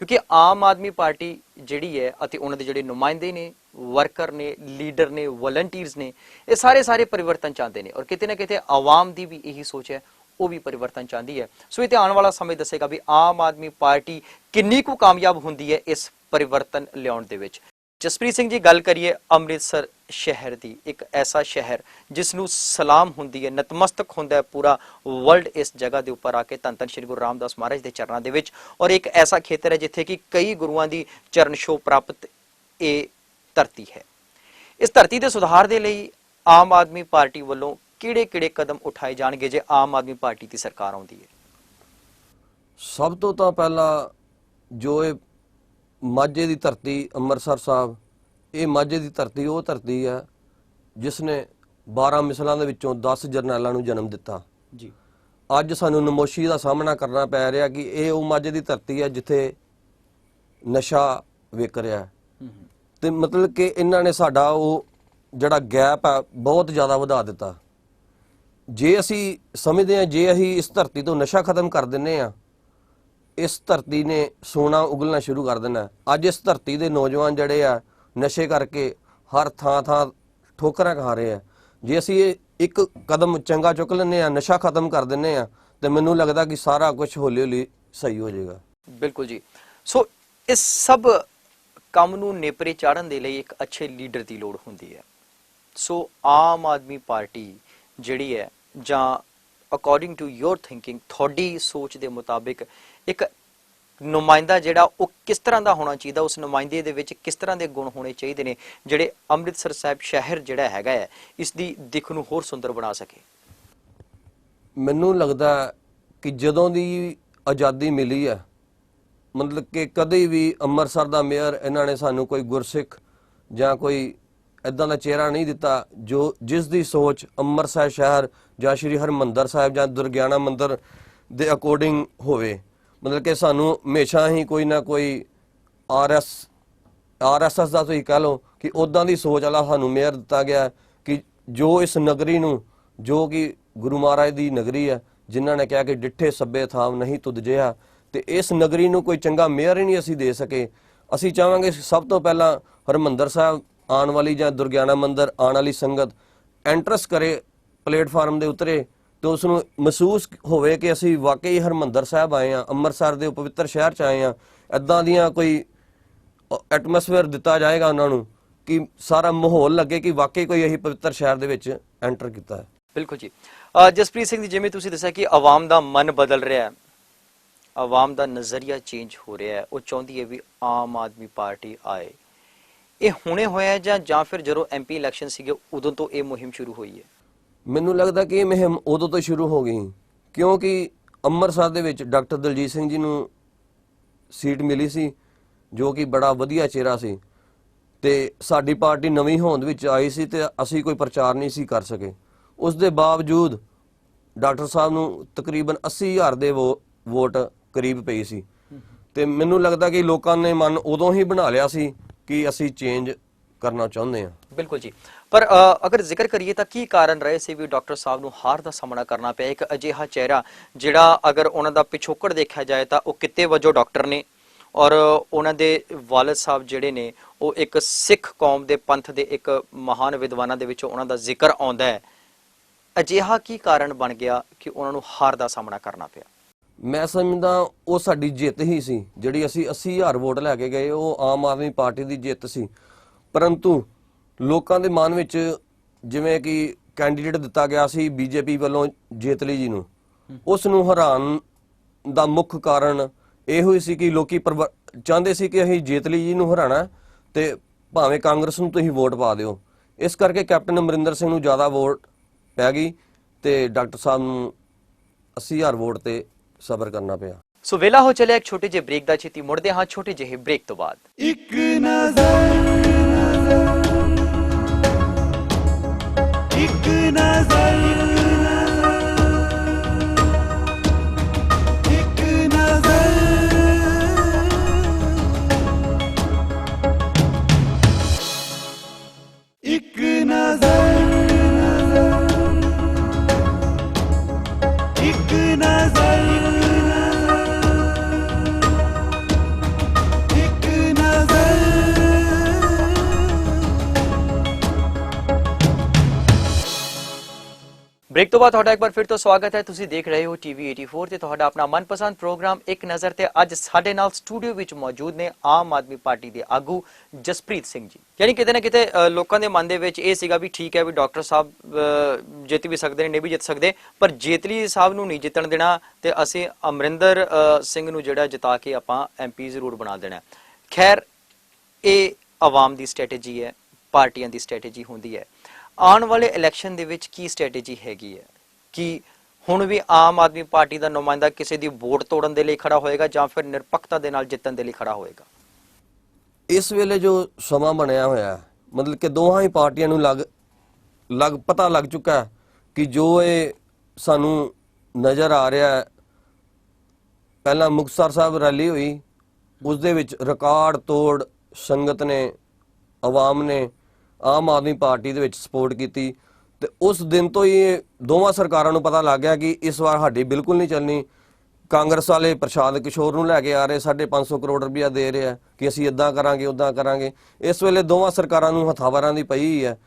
ਕਿਉਂਕਿ ਆਮ ਆਦਮੀ ਪਾਰਟੀ ਜਿਹੜੀ ਹੈ ਅਤੇ ਉਹਨਾਂ ਦੇ ਜਿਹੜੇ ਨੁਮਾਇੰਦੇ ਨੇ, ਵਰਕਰ ਨੇ, ਲੀਡਰ ਨੇ, ਵਲੰਟੀਅਰਸ ਨੇ, ਇਹ ਸਾਰੇ ਪਰਿਵਰਤਨ ਚਾਹੁੰਦੇ ਨੇ ਔਰ ਕਿਤੇ ਨਾ ਕਿਤੇ ਆਵਾਮ ਦੀ ਵੀ ਇਹੀ ਸੋਚ ਹੈ, ਉਹ ਵੀ ਪਰਿਵਰਤਨ ਚਾਹੁੰਦੀ ਹੈ। ਸੋ ਇਹ ਤੇ ਆਉਣ ਵਾਲਾ ਸਮੇਂ ਦੱਸੇਗਾ ਵੀ ਆਮ ਆਦਮੀ ਪਾਰਟੀ ਕਿੰਨੀ ਕੁ ਕਾਮਯਾਬ ਹੁੰਦੀ ਹੈ ਇਸ ਪਰਿਵਰਤਨ ਲਿਆਉਣ ਦੇ ਵਿੱਚ। ਜਸਪ੍ਰੀਤ ਸਿੰਘ ਜੀ, ਗੱਲ ਕਰੀਏ ਅੰਮ੍ਰਿਤਸਰ ਸ਼ਹਿਰ ਦੀ, ਇੱਕ ਐਸਾ ਸ਼ਹਿਰ ਜਿਸ ਨੂੰ ਸਲਾਮ ਹੁੰਦੀ ਹੈ, ਨਤਮਸਤਕ ਹੁੰਦਾ ਹੈ ਪੂਰਾ ਵਰਲਡ ਇਸ ਜਗ੍ਹਾ ਦੇ ਉੱਪਰ ਆ ਕੇ ਧੰਨ ਧੰਨ ਸ਼੍ਰੀ ਗੁਰੂ ਰਾਮਦਾਸ ਮਹਾਰਾਜ ਦੇ ਚਰਨਾਂ ਦੇ ਵਿੱਚ। ਔਰ ਇੱਕ ਐਸਾ ਖੇਤਰ ਹੈ ਜਿੱਥੇ ਕਿ ਕਈ ਗੁਰੂਆਂ ਦੀ ਚਰਨ ਛੋਹ ਪ੍ਰਾਪਤ ਇਹ ਧਰਤੀ ਹੈ। ਇਸ ਧਰਤੀ ਦੇ ਸੁਧਾਰ ਦੇ ਲਈ ਆਮ ਆਦਮੀ ਪਾਰਟੀ ਵੱਲੋਂ ਕਿਹੜੇ ਕਦਮ ਉਠਾਏ ਜਾਣਗੇ ਜੇ ਆਮ ਆਦਮੀ ਪਾਰਟੀ ਦੀ ਸਰਕਾਰ ਆਉਂਦੀ ਹੈ? ਸਭ ਤੋਂ ਤਾਂ ਪਹਿਲਾਂ ਜੋ ਇਹ ਮਾਝੇ ਦੀ ਧਰਤੀ ਅੰਮ੍ਰਿਤਸਰ ਸਾਹਿਬ, ਇਹ ਮਾਝੇ ਦੀ ਧਰਤੀ ਉਹ ਧਰਤੀ ਹੈ ਜਿਸ ਨੇ 12 ਮਿਸਲਾਂ ਦੇ ਵਿੱਚੋਂ 10 ਜਰਨੈਲਾਂ ਨੂੰ ਜਨਮ ਦਿੱਤਾ। ਜੀ ਅੱਜ ਸਾਨੂੰ ਨਮੋਸ਼ੀ ਦਾ ਸਾਹਮਣਾ ਕਰਨਾ ਪੈ ਰਿਹਾ ਕਿ ਇਹ ਉਹ ਮਾਝੇ ਦੀ ਧਰਤੀ ਹੈ ਜਿੱਥੇ ਨਸ਼ਾ ਵਿਕ ਰਿਹਾ ਹੈ। ਤੇ ਮਤਲਬ ਕਿ ਇਹਨਾਂ ਨੇ ਸਾਡਾ ਉਹ ਜਿਹੜਾ ਗੈਪ ਹੈ ਬਹੁਤ ਜ਼ਿਆਦਾ ਵਧਾ ਦਿੱਤਾ। ਜੇ ਅਸੀਂ ਸਮਝਦੇ ਹਾਂ ਜੇ ਅਸੀਂ ਇਸ ਧਰਤੀ ਤੋਂ ਨਸ਼ਾ ਖਤਮ ਕਰ ਦਿੰਨੇ ਆ, ਇਸ ਧਰਤੀ ਨੇ ਸੋਨਾ ਉਗਲਣਾ ਸ਼ੁਰੂ ਕਰ ਦੇਣਾ। ਅੱਜ ਇਸ ਧਰਤੀ ਦੇ ਨੌਜਵਾਨ ਜਿਹੜੇ ਆ ਨਸ਼ੇ ਕਰਕੇ ਹਰ ਥਾਂ ਥਾਂ ਠੋਕਰਾਂ ਖਾ ਰਹੇ ਆ। ਜੇ ਅਸੀਂ ਇਹ ਇੱਕ ਕਦਮ ਚੰਗਾ ਚੁੱਕ ਲੈਂਦੇ ਆ, ਨਸ਼ਾ ਖਤਮ ਕਰ ਦਿੰਨੇ ਆ, ਤੇ ਮੈਨੂੰ ਲੱਗਦਾ ਕਿ ਸਾਰਾ ਕੁਝ ਹੌਲੀ ਹੌਲੀ ਸਹੀ ਹੋ ਜਾਏਗਾ। ਬਿਲਕੁਲ ਜੀ। ਸੋ ਇਸ ਸਭ ਕੰਮ ਨੂੰ ਨੇਪਰੇ ਚਾੜਨ ਦੇ ਲਈ ਇੱਕ ਅੱਛੇ ਲੀਡਰ ਦੀ ਲੋੜ ਹੁੰਦੀ ਹੈ। ਸੋ ਆਮ ਆਦਮੀ ਪਾਰਟੀ ਜਿਹੜੀ ਹੈ, ਜਾਂ ਅਕੋਰਡਿੰਗ ਟੂ ਯੋਰ ਥਿੰਕਿੰਗ, ਤੁਹਾਡੀ ਸੋਚ ਦੇ ਮੁਤਾਬਿਕ ਇੱਕ ਨੁਮਾਇੰਦਾ ਜਿਹੜਾ ਉਹ ਕਿਸ ਤਰ੍ਹਾਂ ਦਾ ਹੋਣਾ ਚਾਹੀਦਾ, ਉਸ ਨੁਮਾਇੰਦੇ ਦੇ ਵਿੱਚ ਕਿਸ ਤਰ੍ਹਾਂ ਦੇ ਗੁਣ ਹੋਣੇ ਚਾਹੀਦੇ ਨੇ ਜਿਹੜੇ ਅੰਮ੍ਰਿਤਸਰ ਸਾਹਿਬ ਸ਼ਹਿਰ ਜਿਹੜਾ ਹੈਗਾ ਹੈ ਇਸ ਦੀ ਦਿੱਖ ਨੂੰ ਹੋਰ ਸੁੰਦਰ ਬਣਾ ਸਕੇ? ਮੈਨੂੰ ਲੱਗਦਾ ਕਿ ਜਦੋਂ ਦੀ ਆਜ਼ਾਦੀ ਮਿਲੀ ਹੈ, ਮਤਲਬ ਕਿ ਕਦੇ ਵੀ ਅੰਮ੍ਰਿਤਸਰ ਦਾ ਮੇਅਰ ਇਹਨਾਂ ਨੇ ਸਾਨੂੰ ਕੋਈ ਗੁਰਸਿੱਖ ਜਾਂ ਕੋਈ ਇਦਾਂ ਦਾ ਚਿਹਰਾ ਨਹੀਂ ਦਿੱਤਾ ਜਿਸ ਦੀ ਸੋਚ ਅੰਮ੍ਰਿਤਸਰ ਸ਼ਹਿਰ ਜਾਂ ਸ਼੍ਰੀ ਹਰਿਮੰਦਰ ਸਾਹਿਬ ਜਾਂ ਦੁਰਗਿਆਣਾ ਮੰਦਿਰ ਦੇ ਅਕੋਰਡਿੰਗ ਹੋਵੇ। ਮਤਲਬ ਕਿ ਸਾਨੂੰ ਹਮੇਸ਼ਾ ਹੀ ਕੋਈ ਨਾ ਕੋਈ ਆਰਐਸਐਸ ਦਾ ਤੁਸੀਂ ਕਹਿ ਲਓ ਕਿ ਉੱਦਾਂ ਦੀ ਸੋਚ ਵਾਲਾ ਸਾਨੂੰ ਮੇਅਰ ਦਿੱਤਾ ਗਿਆ ਕਿ ਜੋ ਇਸ ਨਗਰੀ ਨੂੰ, ਜੋ ਕਿ ਗੁਰੂ ਮਹਾਰਾਜ ਦੀ ਨਗਰੀ ਹੈ, ਜਿਨ੍ਹਾਂ ਨੇ ਕਿਹਾ ਕਿ ਡਿੱਠੇ ਸੱਬੇ ਥਾਮ ਨਹੀਂ ਤੁਧ ਜਿਹਾ, ਤੇ ਇਸ ਨਗਰੀ ਨੂੰ ਕੋਈ ਚੰਗਾ ਮੇਅਰ ਹੀ ਨਹੀਂ ਅਸੀਂ ਦੇ ਸਕੇ। ਅਸੀਂ ਚਾਹਾਂਗੇ ਸਭ ਤੋਂ ਪਹਿਲਾਂ ਹਰਿਮੰਦਰ ਸਾਹਿਬ ਆਉਣ ਵਾਲੀ ਜਾਂ ਦੁਰਗਿਆਣਾ ਮੰਦਿਰ ਆਉਣ ਵਾਲੀ ਸੰਗਤ ਐਂਟਰਸ ਕਰੇ, ਪਲੇਟਫਾਰਮ ਦੇ ਉਤਰੇ, ਤੇ ਉਸ ਨੂੰ ਮਹਿਸੂਸ ਹੋਵੇ ਕਿ ਅਸੀਂ ਵਾਕਈ ਹਰਿਮੰਦਰ ਸਾਹਿਬ ਆਏ ਹਾਂ, ਅੰਮ੍ਰਿਤਸਰ ਦੇ ਪਵਿੱਤਰ ਸ਼ਹਿਰ 'ਚ ਆਏ ਹਾਂ। ਇੱਦਾਂ ਦੀਆਂ ਕੋਈ ਐਟਮੋਸਫੇਅਰ ਦਿੱਤਾ ਜਾਏਗਾ ਉਹਨਾਂ ਨੂੰ ਕਿ ਸਾਰਾ ਮਾਹੌਲ ਲੱਗੇ ਕਿ ਵਾਕਈ ਕੋਈ ਅਸੀਂ ਪਵਿੱਤਰ ਸ਼ਹਿਰ ਦੇ ਵਿੱਚ ਐਂਟਰ ਕੀਤਾ ਹੈ। ਬਿਲਕੁਲ ਜੀ। ਜਸਪ੍ਰੀਤ ਸਿੰਘ ਜੀ, ਜਿਵੇਂ ਤੁਸੀਂ ਦੱਸਿਆ ਕਿ ਆਵਾਮ ਦਾ ਮਨ ਬਦਲ ਰਿਹਾ ਹੈ, ਆਵਾਮ ਦਾ ਨਜ਼ਰੀਆ ਚੇਂਜ ਹੋ ਰਿਹਾ ਹੈ, ਉਹ ਚਾਹੁੰਦੀ ਹੈ ਵੀ ਆਮ ਆਦਮੀ ਪਾਰਟੀ ਆਏ। ਇਹ ਹੁਣੇ ਹੋਇਆ ਜਾਂ ਫਿਰ ਜਦੋਂ ਐਮਪੀ ਇਲੈਕਸ਼ਨ ਸੀਗੇ ਉਦੋਂ ਤੋਂ ਇਹ ਮੁਹਿੰਮ ਸ਼ੁਰੂ ਹੋਈ ਹੈ? ਮੈਨੂੰ ਲੱਗਦਾ ਕਿ ਇਹ ਮੁਹਿੰਮ ਉਦੋਂ ਤੋਂ ਸ਼ੁਰੂ ਹੋ ਗਈ, ਕਿਉਂਕਿ ਅੰਮ੍ਰਿਤਸਰ ਦੇ ਵਿੱਚ ਡਾਕਟਰ ਦਲਜੀਤ ਸਿੰਘ ਜੀ ਨੂੰ ਸੀਟ ਮਿਲੀ ਸੀ, ਜੋ ਕਿ ਬੜਾ ਵਧੀਆ ਚਿਹਰਾ ਸੀ, ਤੇ ਸਾਡੀ ਪਾਰਟੀ ਨਵੀਂ ਹੋਂਦ ਵਿੱਚ ਆਈ ਸੀ ਤੇ ਅਸੀਂ ਕੋਈ ਪ੍ਰਚਾਰ ਨਹੀਂ ਸੀ ਕਰ ਸਕੇ। ਉਸ ਦੇ ਬਾਵਜੂਦ ਡਾਕਟਰ ਸਾਹਿਬ ਨੂੰ ਤਕਰੀਬਨ 80,000 ਦੇ ਵੋਟ ਕਰੀਬ ਪਈ ਸੀ, ਤੇ ਮੈਨੂੰ ਲੱਗਦਾ ਕਿ ਲੋਕਾਂ ਨੇ ਮਨ ਉਦੋਂ ਹੀ ਬਣਾ ਲਿਆ ਸੀ ਕਿ ਅਸੀਂ ਚੇਂਜ ਕਰਨਾ ਚਾਹੁੰਦੇ ਹਾਂ। ਬਿਲਕੁਲ ਜੀ। ਪਰ ਅਗਰ ਜ਼ਿਕਰ ਕਰੀਏ ਤਾਂ ਕੀ ਕਾਰਨ ਰਹੇ ਸੀ ਵੀ ਡਾਕਟਰ ਸਾਹਿਬ ਨੂੰ ਹਾਰ ਦਾ ਸਾਹਮਣਾ ਕਰਨਾ ਪਿਆ? ਇੱਕ ਅਜਿਹਾ ਚਿਹਰਾ ਜਿਹੜਾ ਅਗਰ ਉਹਨਾਂ ਦਾ ਪਿਛੋਕੜ ਦੇਖਿਆ ਜਾਏ ਤਾਂ ਉਹ ਕਿੱਤੇ ਵਜੋਂ ਡਾਕਟਰ ਨੇ, ਔਰ ਉਹਨਾਂ ਦੇ ਵਾਲਿਦ ਸਾਹਿਬ ਜਿਹੜੇ ਨੇ ਉਹ ਇੱਕ ਸਿੱਖ ਕੌਮ ਦੇ ਪੰਥ ਦੇ ਇੱਕ ਮਹਾਨ ਵਿਦਵਾਨਾਂ ਦੇ ਵਿੱਚੋਂ ਉਹਨਾਂ ਦਾ ਜ਼ਿਕਰ ਆਉਂਦਾ ਹੈ। ਅਜਿਹਾ ਕੀ ਕਾਰਨ ਬਣ ਗਿਆ ਕਿ ਉਹਨਾਂ ਨੂੰ ਹਾਰ ਦਾ ਸਾਹਮਣਾ ਕਰਨਾ ਪਿਆ? ਮੈਂ ਸਮਝਦਾ ਉਹ ਸਾਡੀ ਜਿੱਤ ਹੀ ਸੀ, ਜਿਹੜੀ ਅਸੀਂ 80,000 ਵੋਟ ਲੈ ਕੇ ਗਏ, ਉਹ ਆਮ ਆਦਮੀ ਪਾਰਟੀ ਦੀ ਜਿੱਤ ਸੀ। ਪਰੰਤੂ ਲੋਕਾਂ ਦੇ ਮਨ ਵਿੱਚ ਜਿਵੇਂ ਕਿ ਕੈਂਡੀਡੇਟ ਦਿੱਤਾ ਗਿਆ ਸੀ ਬੀਜੇਪੀ ਵੱਲੋਂ ਜੇਤਲੀ ਜੀ ਨੂੰ, ਉਸ ਨੂੰ ਹਰਾਉਣ ਦਾ ਮੁੱਖ ਕਾਰਨ ਇਹੋ ਹੀ ਸੀ ਕਿ ਲੋਕੀ ਚਾਹੁੰਦੇ ਸੀ ਕਿ ਅਸੀਂ ਜੇਤਲੀ ਜੀ ਨੂੰ ਹਰਾਣਾ ਤੇ ਭਾਵੇਂ ਕਾਂਗਰਸ ਨੂੰ ਤੁਸੀਂ ਵੋਟ ਪਾ ਦਿਓ। ਇਸ ਕਰਕੇ ਕੈਪਟਨ ਅਮਰਿੰਦਰ ਸਿੰਘ ਨੂੰ ਜ਼ਿਆਦਾ ਵੋਟ ਪੈ ਗਈ ਤੇ ਡਾਕਟਰ ਸਾਹਿਬ ਨੂੰ 80,000 ਵੋਟ ਤੇ ਸਬਰ ਕਰਨਾ ਪਿਆ। ਸੋ ਵੇਲਾ ਹੋ ਚੱਲਿਆ ਇੱਕ ਛੋਟੇ ਜਿਹੇ ਬ੍ਰੇਕ ਦਾ, ਛੇਤੀ ਮੁੜਦੇ ਹਾਂ ਛੋਟੇ ਜਿਹੇ ਬ੍ਰੇਕ ਤੋਂ ਬਾਅਦ। ਇੱਕ ਨਜ਼ਰ ਇੱਕ ਨਜ਼ਰ ਇੱਕ ਨਜ਼ਰ ਇੱਕ ਨਜ਼ਰ ਇੱਕ ਨਜ਼ਰ ਇੱਕ ਨਜ਼ਰ। ਬ੍ਰੇਕ ਤੋਂ ਬਾਅਦ ਤੁਹਾਡਾ ਇੱਕ ਵਾਰ ਫਿਰ ਤੋਂ ਸਵਾਗਤ ਹੈ। ਤੁਸੀਂ ਦੇਖ ਰਹੇ ਹੋ ਟੀਵੀ 84 ਤੇ ਤੁਹਾਡਾ ਆਪਣਾ ਮਨਪਸੰਦ ਪ੍ਰੋਗਰਾਮ ਇੱਕ ਨਜ਼ਰ। ਤੇ ਅੱਜ ਸਾਡੇ ਨਾਲ ਸਟੂਡੀਓ ਵਿੱਚ ਮੌਜੂਦ ਨੇ ਆਮ ਆਦਮੀ ਪਾਰਟੀ ਦੇ ਆਗੂ ਜਸਪ੍ਰੀਤ ਸਿੰਘ ਜੀ। ਯਾਨੀ ਕਿਤੇ ਨਾ ਕਿਤੇ ਲੋਕਾਂ ਦੇ ਮਨ ਦੇ ਵਿੱਚ ਇਹ ਸੀਗਾ ਵੀ ਠੀਕ ਹੈ ਵੀ ਡਾਕਟਰ ਸਾਹਿਬ ਜਿੱਤ ਵੀ ਸਕਦੇ ਨੇ, ਨਹੀਂ ਵੀ ਜਿੱਤ ਸਕਦੇ, ਪਰ ਜੇਤਲੀ ਸਾਹਿਬ ਨੂੰ ਨਹੀਂ ਜਿੱਤਣ ਦੇਣਾ ਤੇ ਅਸੀਂ ਅਮਰਿੰਦਰ ਸਿੰਘ ਨੂੰ ਜਿਹੜਾ ਜਿਤਾ ਕੇ ਆਪਾਂ ਐਮਪੀ ਜ਼ਰੂਰ ਬਣਾ ਦੇਣਾ। ਖੈਰ, ਇਹ ਆਵਾਮ ਦੀ ਸਟ੍ਰੈਟੇਜੀ ਹੈ, ਪਾਰਟੀਆਂ ਦੀ ਸਟ੍ਰੈਟੇਜੀ ਹੁੰਦੀ ਹੈ। ਆਉਣ ਵਾਲੇ ਇਲੈਕਸ਼ਨ ਦੇ ਵਿੱਚ ਕੀ ਸਟ੍ਰੈਟੇਜੀ ਹੈਗੀ ਹੈ? ਕਿ ਹੁਣ ਵੀ ਆਮ ਆਦਮੀ ਪਾਰਟੀ ਦਾ ਨੁਮਾਇੰਦਾ ਕਿਸੇ ਦੀ ਵੋਟ ਤੋੜਨ ਦੇ ਲਈ ਖੜਾ ਹੋਏਗਾ ਜਾਂ ਫਿਰ ਨਿਰਪੱਖਤਾ ਦੇ ਨਾਲ ਜਿੱਤਣ ਦੇ ਲਈ ਖੜਾ ਹੋਏਗਾ? ਇਸ ਵੇਲੇ ਜੋ ਸਮਾਂ ਬਣਿਆ ਹੋਇਆ ਹੈ, ਮਤਲਬ ਕਿ ਦੋਹਾਂ ਹੀ ਪਾਰਟੀਆਂ ਨੂੰ ਪਤਾ ਲੱਗ ਚੁੱਕਾ ਹੈ ਕਿ ਜੋ ਇਹ ਸਾਨੂੰ ਨਜ਼ਰ ਆ ਰਿਹਾ ਹੈ। ਪਹਿਲਾਂ ਮੁਕਤਸਰ ਸਾਹਿਬ ਰੈਲੀ ਹੋਈ, ਉਸ ਦੇ ਵਿੱਚ ਰਿਕਾਰਡ ਤੋੜ ਸੰਗਤ ਨੇ, ਆਵਾਮ ਨੇ ਆਮ ਆਦਮੀ ਪਾਰਟੀ ਦੇ ਵਿੱਚ ਸਪੋਰਟ ਕੀਤੀ ਤੇ ਉਸ ਦਿਨ ਤੋਂ ਹੀ ਇਹ ਦੋਵਾਂ ਸਰਕਾਰਾਂ ਨੂੰ ਪਤਾ ਲੱਗ ਗਿਆ ਕਿ ਇਸ ਵਾਰ ਸਾਡੀ ਬਿਲਕੁਲ ਨਹੀਂ ਚੱਲਣੀ। ਕਾਂਗਰਸ ਵਾਲੇ ਪ੍ਰਸ਼ਾਦ ਕਿਸ਼ੋਰ ਨੂੰ ਲੈ ਕੇ ਆ ਰਹੇ, 550 ਕਰੋੜ ਰੁਪਇਆ ਦੇ ਰਹੇ ਆ ਕਿ ਅਸੀਂ ਇਦਾਂ ਕਰਾਂਗੇ ਉਦਾਂ ਕਰਾਂਗੇ। ਇਸ ਵੇਲੇ ਦੋਵਾਂ ਸਰਕਾਰਾਂ ਨੂੰ ਹੱਥਾਂਵਰਾਂ ਦੀ ਪਈ ਹੀ ਹੈ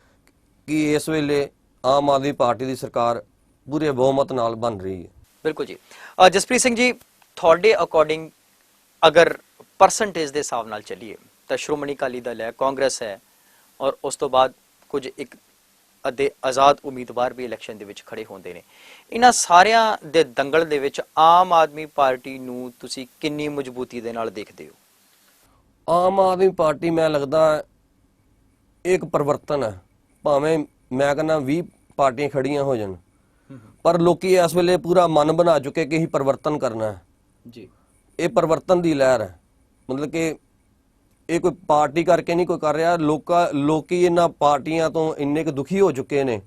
ਕਿ ਇਸ ਵੇਲੇ ਆਮ ਆਦਮੀ ਪਾਰਟੀ ਦੀ ਸਰਕਾਰ ਪੂਰੇ ਬਹੁਮਤ ਨਾਲ ਬਣ ਰਹੀ ਹੈ। ਬਿਲਕੁਲ ਜੀ। ਜਸਪ੍ਰੀਤ ਸਿੰਘ ਜੀ, ਤੁਹਾਡੇ ਅਕੋਰਡਿੰਗ ਅਗਰ ਪਰਸੈਂਟੇਜ ਦੇ ਹਿਸਾਬ ਨਾਲ ਚੱਲੀਏ ਤਾਂ ਸ਼੍ਰੋਮਣੀ ਅਕਾਲੀ ਦਲ ਹੈ, ਕਾਂਗਰਸ ਹੈ ਔਰ ਉਸ ਤੋਂ ਬਾਅਦ ਕੁਝ ਇੱਕ ਅੱਧੇ ਆਜ਼ਾਦ ਉਮੀਦਵਾਰ ਵੀ ਇਲੈਕਸ਼ਨ ਦੇ ਵਿੱਚ ਖੜੇ ਹੁੰਦੇ ਨੇ। ਇਹਨਾਂ ਸਾਰਿਆਂ ਦੇ ਦੰਗਲ ਦੇ ਵਿੱਚ ਆਮ ਆਦਮੀ ਪਾਰਟੀ ਨੂੰ ਤੁਸੀਂ ਕਿੰਨੀ ਮਜ਼ਬੂਤੀ ਦੇ ਨਾਲ ਦੇਖਦੇ ਹੋ? ਆਮ ਆਦਮੀ ਪਾਰਟੀ ਮੈਂ ਲੱਗਦਾ ਇੱਕ ਪਰਿਵਰਤਨ ਹੈ। ਭਾਵੇਂ ਮੈਂ ਕਹਿੰਦਾ 20 ਪਾਰਟੀਆਂ ਖੜੀਆਂ ਹੋ ਜਾਣ, ਪਰ ਲੋਕੀ ਇਸ ਵੇਲੇ ਪੂਰਾ ਮਨ ਬਣਾ ਚੁੱਕੇ ਕਿ ਅਸੀਂ ਪਰਿਵਰਤਨ ਕਰਨਾ ਹੈ ਜੀ। ਇਹ ਪਰਿਵਰਤਨ ਦੀ ਲਹਿਰ ਹੈ। ਮਤਲਬ ਕਿ ਇਹ ਕੋਈ ਪਾਰਟੀ ਕਰਕੇ ਨਹੀਂ ਕੋਈ ਕਰ ਰਿਹਾ। ਲੋਕੀ ਇਹਨਾਂ ਪਾਰਟੀਆਂ ਤੋਂ ਇੰਨੇ ਕੁ ਦੁਖੀ ਹੋ ਚੁੱਕੇ ਨੇ।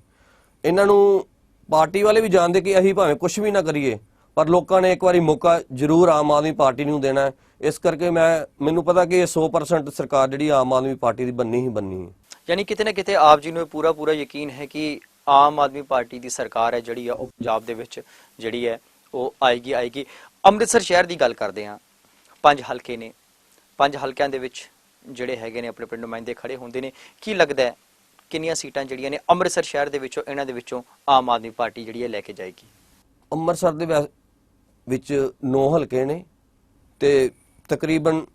ਇਹਨਾਂ ਨੂੰ ਪਾਰਟੀ ਵਾਲੇ ਵੀ ਜਾਣਦੇ ਕਿ ਅਸੀਂ ਭਾਵੇਂ ਕੁਝ ਵੀ ਨਾ ਕਰੀਏ, ਪਰ ਲੋਕਾਂ ਨੇ ਇੱਕ ਵਾਰੀ ਮੌਕਾ ਜ਼ਰੂਰ ਆਮ ਆਦਮੀ ਪਾਰਟੀ ਨੂੰ ਦੇਣਾ ਹੈ। ਇਸ ਕਰਕੇ ਮੈਨੂੰ ਪਤਾ ਕਿ ਇਹ 100% ਸਰਕਾਰ ਜਿਹੜੀ ਆਮ ਆਦਮੀ ਪਾਰਟੀ ਦੀ ਬੰਨੀ ਹੀ ਬੰਨੀ ਹੈ। ਯਾਨੀ ਕਿਤੇ ਨਾ ਕਿਤੇ ਆਪ ਜੀ ਨੂੰ ਪੂਰਾ ਯਕੀਨ ਹੈ ਕਿ ਆਮ ਆਦਮੀ ਪਾਰਟੀ ਦੀ ਸਰਕਾਰ ਹੈ ਜਿਹੜੀ ਆ ਉਹ ਪੰਜਾਬ ਦੇ ਵਿੱਚ ਜਿਹੜੀ ਹੈ ਉਹ ਆਏਗੀ। ਅੰਮ੍ਰਿਤਸਰ ਸ਼ਹਿਰ ਦੀ ਗੱਲ ਕਰਦੇ ਹਾਂ, 5 ਹਲਕੇ ਨੇ, 5 ਹਲਕਿਆਂ ਦੇ ਵਿੱਚ ਜਿਹੜੇ ਹੈਗੇ ਨੇ ਆਪਣੇ ਪਿੰਡ ਨੁਮਾਇੰਦੇ ਖੜੇ ਹੁੰਦੇ ਨੇ। ਕੀ ਲੱਗਦਾ ਹੈ ਕਿੰਨੀਆਂ ਸੀਟਾਂ ਜਿਹੜੀਆਂ ਨੇ ਅੰਮ੍ਰਿਤਸਰ ਸ਼ਹਿਰ ਦੇ ਵਿੱਚੋਂ ਇਹਨਾਂ ਦੇ ਵਿੱਚੋਂ ਆਮ ਆਦਮੀ ਪਾਰਟੀ ਜਿਹੜੀ ਹੈ ਲੈ ਕੇ ਜਾਏਗੀ? ਅੰਮ੍ਰਿਤਸਰ ਦੇ ਵਿੱਚ 9 ਹਲਕੇ ਨੇ ਤੇ ਤਕਰੀਬਨ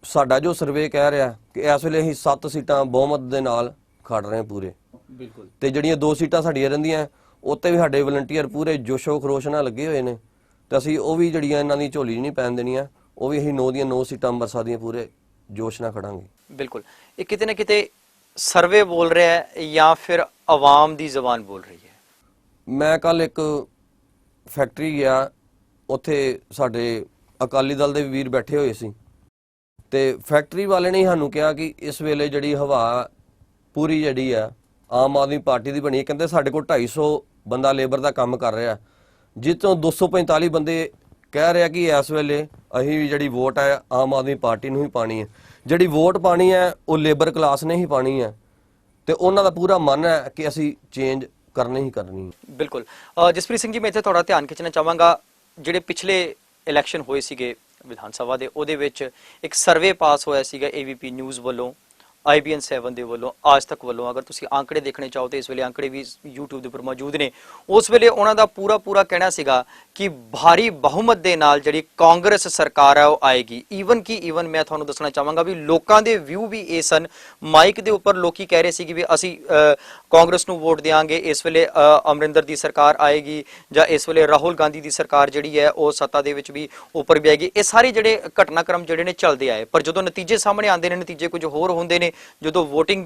ਸਾਡਾ ਜੋ ਸਰਵੇ ਕਹਿ ਰਿਹਾ ਕਿ ਇਸ ਵੇਲੇ ਅਸੀਂ 7 ਸੀਟਾਂ ਬਹੁਮਤ ਦੇ ਨਾਲ ਖੜ ਰਹੇ ਹਾਂ ਪੂਰੇ। ਬਿਲਕੁਲ। ਤੇ ਜਿਹੜੀਆਂ 2 ਸੀਟਾਂ ਸਾਡੀਆਂ ਰਹਿੰਦੀਆਂ ਉੱਤੇ ਵੀ ਸਾਡੇ ਵਲੰਟੀਅਰ ਪੂਰੇ ਜੋਸ਼ੋ ਖਰੋਸ਼ ਨਾਲ ਲੱਗੇ ਹੋਏ ਨੇ ਤੇ ਅਸੀਂ ਉਹ ਵੀ ਜਿਹੜੀਆਂ ਇਹਨਾਂ ਦੀ ਝੋਲੀ ਨਹੀਂ ਪੈਣ ਦੇਣੀਆਂ। ਉਹ ਵੀ ਅਸੀਂ 9 ਦੀਆਂ 9 ਸੀਟਾਂ ਅੰਮ੍ਰਿਤਸਰ ਦੀਆਂ ਪੂਰੇ ਜੋਸ਼ ਨਾਲ ਖੜਾਂਗੇ। ਬਿਲਕੁਲ। ਇਹ ਕਿਤੇ ਨਾ ਕਿਤੇ ਸਰਵੇ ਬੋਲ ਰਿਹਾ ਹੈ ਜਾਂ ਫਿਰ ਆਵਾਮ ਦੀ ਜ਼ਬਾਨ ਬੋਲ ਰਹੀ ਹੈ? ਮੈਂ ਕੱਲ ਇੱਕ ਫੈਕਟਰੀ ਗਿਆ, ਉੱਥੇ ਸਾਡੇ ਅਕਾਲੀ ਦਲ ਦੇ ਵੀਰ ਬੈਠੇ ਹੋਏ ਸੀ ਤੇ ਫੈਕਟਰੀ ਵਾਲੇ ਨੇ ਸਾਨੂੰ ਕਿਹਾ ਕਿ ਇਸ ਵੇਲੇ ਜਿਹੜੀ ਹਵਾ ਪੂਰੀ ਜਿਹੜੀ ਆ ਆਮ ਆਦਮੀ ਪਾਰਟੀ ਦੀ ਬਣੀ ਹੈ। ਕਹਿੰਦੇ ਸਾਡੇ ਕੋਲ 250 ਬੰਦਾ ਲੇਬਰ ਦਾ ਕੰਮ ਕਰ ਰਿਹਾ, ਜਿਸ ਤੋਂ 245 ਬੰਦੇ ਕਹਿ ਰਿਹਾ ਕਿ ਇਸ ਵੇਲੇ ਅਸੀਂ ਵੀ ਜਿਹੜੀ ਵੋਟ ਹੈ ਆਮ ਆਦਮੀ ਪਾਰਟੀ ਨੂੰ ਹੀ ਪਾਣੀ ਹੈ। ਜਿਹੜੀ ਵੋਟ ਪਾਣੀ ਹੈ ਉਹ ਲੇਬਰ ਕਲਾਸ ਨੇ ਹੀ ਪਾਣੀ ਹੈ ਤੇ ਉਹਨਾਂ ਦਾ ਪੂਰਾ ਮਨ ਹੈ ਕਿ ਅਸੀਂ ਚੇਂਜ ਕਰਨੀ ਹੀ ਕਰਨੀ ਹੈ। ਬਿਲਕੁਲ। ਜਸਪ੍ਰੀਤ ਸਿੰਘ ਜੀ, ਮੈਂ ਇੱਥੇ ਤੁਹਾਡਾ ਧਿਆਨ ਖਿੱਚਣਾ ਚਾਹਾਂਗਾ, ਜਿਹੜੇ ਪਿਛਲੇ ਇਲੈਕਸ਼ਨ ਹੋਏ ਸੀਗੇ ਵਿਧਾਨ ਸਭਾ ਦੇ, ਉਹਦੇ ਵਿੱਚ ਇੱਕ ਸਰਵੇ ਪਾਸ ਹੋਇਆ ਸੀਗਾ AVP ਨਿਊਜ਼ ਵੱਲੋਂ, IBN 7 ਦੇ ਵੱਲੋਂ, ਆਜ ਤੱਕ ਵੱਲੋਂ। ਅਗਰ ਤੁਸੀਂ ਆંકੜੇ ਦੇਖਣੇ ਚਾਹੋ ਤੇ ਇਸ ਵੇਲੇ ਆંકੜੇ ਵੀ YouTube ਦੇ ਉੱਪਰ ਮੌਜੂਦ ਨੇ। ਉਸ ਵੇਲੇ ਉਹਨਾਂ ਦਾ ਪੂਰਾ ਕਹਿਣਾ ਸੀਗਾ ਕਿ ਭਾਰੀ ਬਹੁਮਤ ਦੇ ਨਾਲ ਜਿਹੜੀ ਕਾਂਗਰਸ ਸਰਕਾਰ ਹੈ ਉਹ ਆਏਗੀ। ਈਵਨ ਮੈਂ ਤੁਹਾਨੂੰ ਦੱਸਣਾ ਚਾਹਾਂਗਾ ਵੀ ਲੋਕਾਂ ਦੇ ਵਿਊ ਵੀ ਇਹ ਸਨ। ਮਾਈਕ ਦੇ ਉੱਪਰ ਲੋਕੀ ਕਹਿ ਰਹੇ ਸੀ ਕਿ ਵੀ ਅਸੀਂ ਕਾਂਗਰਸ ਨੂੰ ਵੋਟ ਦੇਵਾਂਗੇ, ਇਸ ਵੇਲੇ ਅਮਰਿੰਦਰ ਦੀ ਸਰਕਾਰ ਆਏਗੀ ਜਾਂ ਇਸ ਵੇਲੇ ਰਾਹੁਲ ਗਾਂਧੀ ਦੀ ਸਰਕਾਰ ਜਿਹੜੀ ਹੈ ਉਹ ਸੱਤਾ ਦੇ ਵਿੱਚ ਵੀ ਉੱਪਰ ਵੀ ਆਏਗੀ। ਇਹ ਸਾਰੇ ਜਿਹੜੇ ਘਟਨਾਕ੍ਰਮ ਜਿਹੜੇ ਨੇ ਚੱਲਦੇ ਆਏ, ਪਰ ਜਦੋਂ ਨਤੀਜੇ ਸਾਹਮਣੇ ਆਉਂਦੇ ਨੇ, ਨਤੀਜੇ ਕੁਝ ਹੋਰ ਹੁੰਦੇ ਨੇ। ਜਦੋਂ VOTING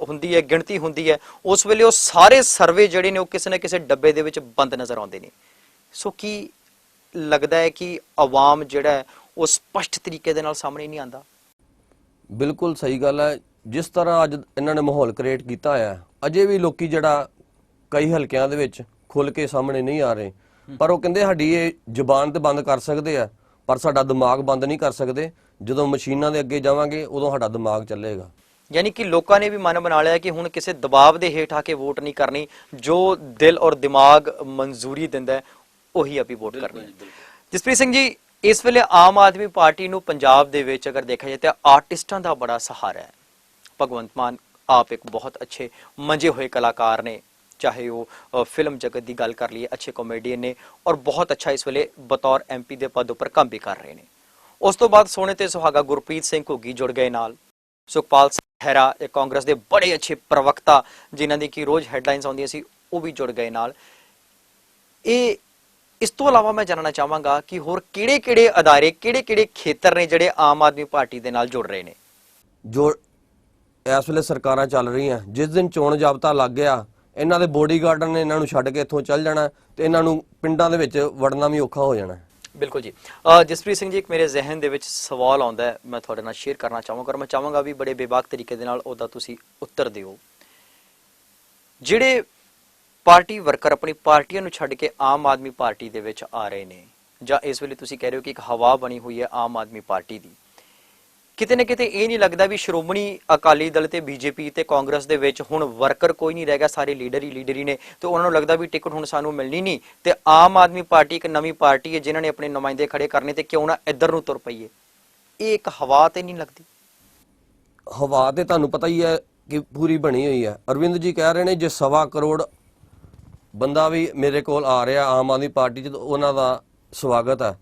ਹੁੰਦੀ ਹੈ, ਗਿਣਤੀ ਹੁੰਦੀ ਹੈ, ਉਸ ਵੇਲੇ ਉਹ ਸਾਰੇ ਸਰਵੇ ਜਿਹੜੇ ਨੇ ਉਹ ਕਿਸੇ ਨਾ ਕਿਸੇ ਡੱਬੇ ਦੇ ਵਿੱਚ ਬੰਦ ਨਜ਼ਰ ਆਉਂਦੇ ਨੇ। ਸੋ ਕੀ ਲੱਗਦਾ ਹੈ ਕਿ ਆਵਾਮ ਜਿਹੜਾ ਹੈ ਉਹ ਸਪਸ਼ਟ ਤਰੀਕੇ ਦੇ ਨਾਲ ਸਾਹਮਣੇ ਨਹੀਂ ਆਉਂਦਾ? ਬਿਲਕੁਲ ਸਹੀ ਗੱਲ ਹੈ। ਜਿਸ ਤਰ੍ਹਾਂ ਅੱਜ ਇਹਨਾਂ ਨੇ ਮਾਹੌਲ ਕ੍ਰੀਏਟ ਕੀਤਾ ਹੈ, ਅਜੇ ਵੀ ਲੋਕੀ ਜਿਹੜਾ ਕਈ ਹਲਕਿਆਂ ਦੇ ਵਿੱਚ ਖੁੱਲ ਕੇ ਸਾਹਮਣੇ ਨਹੀਂ ਆ ਰਹੇ, ਪਰ ਉਹ ਕਹਿੰਦੇ ਸਾਡੀ ਇਹ ਜ਼ੁਬਾਨ ਤੇ ਬੰਦ ਕਰ ਸਕਦੇ ਆ ਪਰ ਸਾਡਾ ਦਿਮਾਗ ਬੰਦ ਨਹੀਂ ਕਰ ਸਕਦੇ। ਜਦੋਂ ਮਸ਼ੀਨਾਂ ਦੇ ਅੱਗੇ ਜਾਵਾਂਗੇ ਉਦੋਂ ਸਾਡਾ ਦਿਮਾਗ ਚੱਲੇਗਾ। ਯਾਨੀ ਕਿ ਲੋਕਾਂ ਨੇ ਵੀ ਮਨ ਬਣਾ ਲਿਆ ਕਿ ਹੁਣ ਕਿਸੇ ਦਬਾਅ ਦੇ ਹੇਠ ਆ ਕੇ ਵੋਟ ਨਹੀਂ ਕਰਨੀ, ਜੋ ਦਿਲ ਔਰ ਦਿਮਾਗ ਮਨਜ਼ੂਰੀ ਦਿੰਦਾ ਹੈ ਉਹੀ ਆਪੀ ਵੋਟ ਕਰਨੀ ਹੈ। ਜਸਪ੍ਰੀਤ ਸਿੰਘ ਜੀ, ਇਸ ਵੇਲੇ ਆਮ ਆਦਮੀ ਪਾਰਟੀ ਨੂੰ ਪੰਜਾਬ ਦੇ ਵਿੱਚ ਅਗਰ ਦੇਖਿਆ ਜਾਏ ਤਾਂ ਆਰਟਿਸਟਾਂ ਦਾ ਬੜਾ ਸਹਾਰਾ ਹੈ। ਭਗਵੰਤ ਮਾਨ ਆਪ ਇੱਕ ਬਹੁਤ ਅੱਛੇ ਮੰਜੇ ਹੋਏ ਕਲਾਕਾਰ ਨੇ, ਚਾਹੇ ਉਹ ਫਿਲਮ ਜਗਤ ਦੀ ਗੱਲ ਕਰ ਲਈਏ, ਅੱਛੇ ਕਾਮੇਡੀਅਨ ਨੇ ਔਰ ਬਹੁਤ ਅੱਛਾ ਇਸ ਵੇਲੇ ਬਤੌਰ MP ਦੇ ਪਦ ਉੱਪਰ ਕੰਮ ਵੀ ਕਰ ਰਹੇ ਨੇ। ਉਸ ਤੋਂ ਬਾਅਦ ਸੋਹਣੇ ਤੇ ਸੁਹਾਗਾ ਗੁਰਪ੍ਰੀਤ ਸਿੰਘ ਘੁੱਗੀ ਜੁੜ ਗਏ ਨਾਲ, ਸੁਖਪਾਲ ਸਿੰਘ ਖਹਿਰਾ ਇਹ ਕਾਂਗਰਸ ਦੇ ਬੜੇ ਅੱਛੇ ਪ੍ਰਵਕਤਾ ਜਿਨ੍ਹਾਂ ਦੀ ਕਿ ਰੋਜ਼ ਹੈਡਲਾਈਨਸ ਆਉਂਦੀਆਂ ਸੀ ਉਹ ਵੀ ਜੁੜ ਗਏ ਨਾਲ। ਇਸ ਤੋਂ ਇਲਾਵਾ ਮੈਂ ਜਾਣਨਾ ਚਾਹਾਂਗਾ ਕਿ ਹੋਰ ਕਿਹੜੇ ਅਦਾਰੇ, ਕਿਹੜੇ ਖੇਤਰ ਨੇ ਜਿਹੜੇ ਆਮ ਆਦਮੀ ਪਾਰਟੀ ਦੇ ਨਾਲ ਜੁੜ ਰਹੇ ਨੇ? ਜੋ ਇਸ ਵੇਲੇ ਸਰਕਾਰਾਂ ਚੱਲ ਰਹੀਆਂ, ਜਿਸ ਦਿਨ ਚੋਣ ਜਾਬਤਾ ਲੱਗ ਗਿਆ ਇਹਨਾਂ ਦੇ ਬੋਡੀਗਾਰਡਾਂ ਨੇ ਇਹਨਾਂ ਨੂੰ ਛੱਡ ਕੇ ਇੱਥੋਂ ਚੱਲ ਜਾਣਾ ਤੇ ਇਹਨਾਂ ਨੂੰ ਪਿੰਡਾਂ ਦੇ ਵਿੱਚ ਵੜਨਾ ਵੀ ਔਖਾ ਹੋ ਜਾਣਾ। ਬਿਲਕੁਲ ਜੀ। ਜਸਪ੍ਰੀਤ ਸਿੰਘ ਜੀ, ਇੱਕ ਮੇਰੇ ਜ਼ਿਹਨ ਦੇ ਵਿੱਚ ਸਵਾਲ ਆਉਂਦਾ ਹੈ, ਮੈਂ ਤੁਹਾਡੇ ਨਾਲ ਸ਼ੇਅਰ ਕਰਨਾ ਚਾਹਾਂਗਾ ਔਰ ਮੈਂ ਚਾਹਾਂਗਾ ਵੀ ਬੜੇ ਬੇਬਾਕ ਤਰੀਕੇ ਦੇ ਨਾਲ ਉਹਦਾ ਤੁਸੀਂ ਉੱਤਰ ਦਿਓ। ਜਿਹੜੇ ਪਾਰਟੀ ਵਰਕਰ ਆਪਣੀ ਪਾਰਟੀਆਂ ਨੂੰ ਛੱਡ ਕੇ ਆਮ ਆਦਮੀ ਪਾਰਟੀ ਦੇ ਵਿੱਚ ਆ ਰਹੇ ਨੇ, ਜਾਂ ਇਸ ਵੇਲੇ ਤੁਸੀਂ ਕਹਿ ਰਹੇ ਹੋ ਕਿ ਇੱਕ ਹਵਾ ਬਣੀ ਹੋਈ ਹੈ ਆਮ ਆਦਮੀ ਪਾਰਟੀ ਦੀ, ਕਿਤੇ ਨਾ ਕਿਤੇ ਇਹ ਨਹੀਂ ਲੱਗਦਾ ਵੀ ਸ਼੍ਰੋਮਣੀ ਅਕਾਲੀ ਦਲ ਤੇ ਬੀਜੇਪੀ ਤੇ ਕਾਂਗਰਸ ਦੇ ਵਿੱਚ ਹੁਣ ਵਰਕਰ ਕੋਈ ਨਹੀਂ ਰਹਿ ਗਿਆ, ਸਾਰੇ ਲੀਡਰ ਹੀ ਨੇ, ਤੇ ਉਹਨਾਂ ਨੂੰ ਲੱਗਦਾ ਵੀ ਟਿਕਟ ਹੁਣ ਸਾਨੂੰ ਮਿਲਣੀ ਨਹੀਂ, ਤੇ ਆਮ ਆਦਮੀ ਪਾਰਟੀ ਇੱਕ ਨਵੀਂ ਪਾਰਟੀ ਹੈ ਜਿਨ੍ਹਾਂ ਨੇ ਆਪਣੇ ਨੁਮਾਇੰਦੇ ਖੜੇ ਕਰਨੇ, ਤੇ ਕਿਉਂ ਨਾ ਇੱਧਰ ਨੂੰ ਤੁਰ ਪਈਏ? ਇਹ ਇੱਕ ਹਵਾ ਤੇ ਨਹੀਂ ਲੱਗਦੀ? ਹਵਾ ਤੇ ਤੁਹਾਨੂੰ ਪਤਾ ਹੀ ਹੈ ਕਿ ਪੂਰੀ ਬਣੀ ਹੋਈ ਹੈ। ਅਰਵਿੰਦ ਜੀ ਕਹਿ ਰਹੇ ਨੇ ਜੇ 1.25 ਕਰੋੜ ਬੰਦਾ ਵੀ ਮੇਰੇ ਕੋਲ ਆ ਰਿਹਾ ਆਮ ਆਦਮੀ ਪਾਰਟੀ 'ਚ, ਤਾਂ ਉਹਨਾਂ ਦਾ ਸਵਾਗਤ ਹੈ,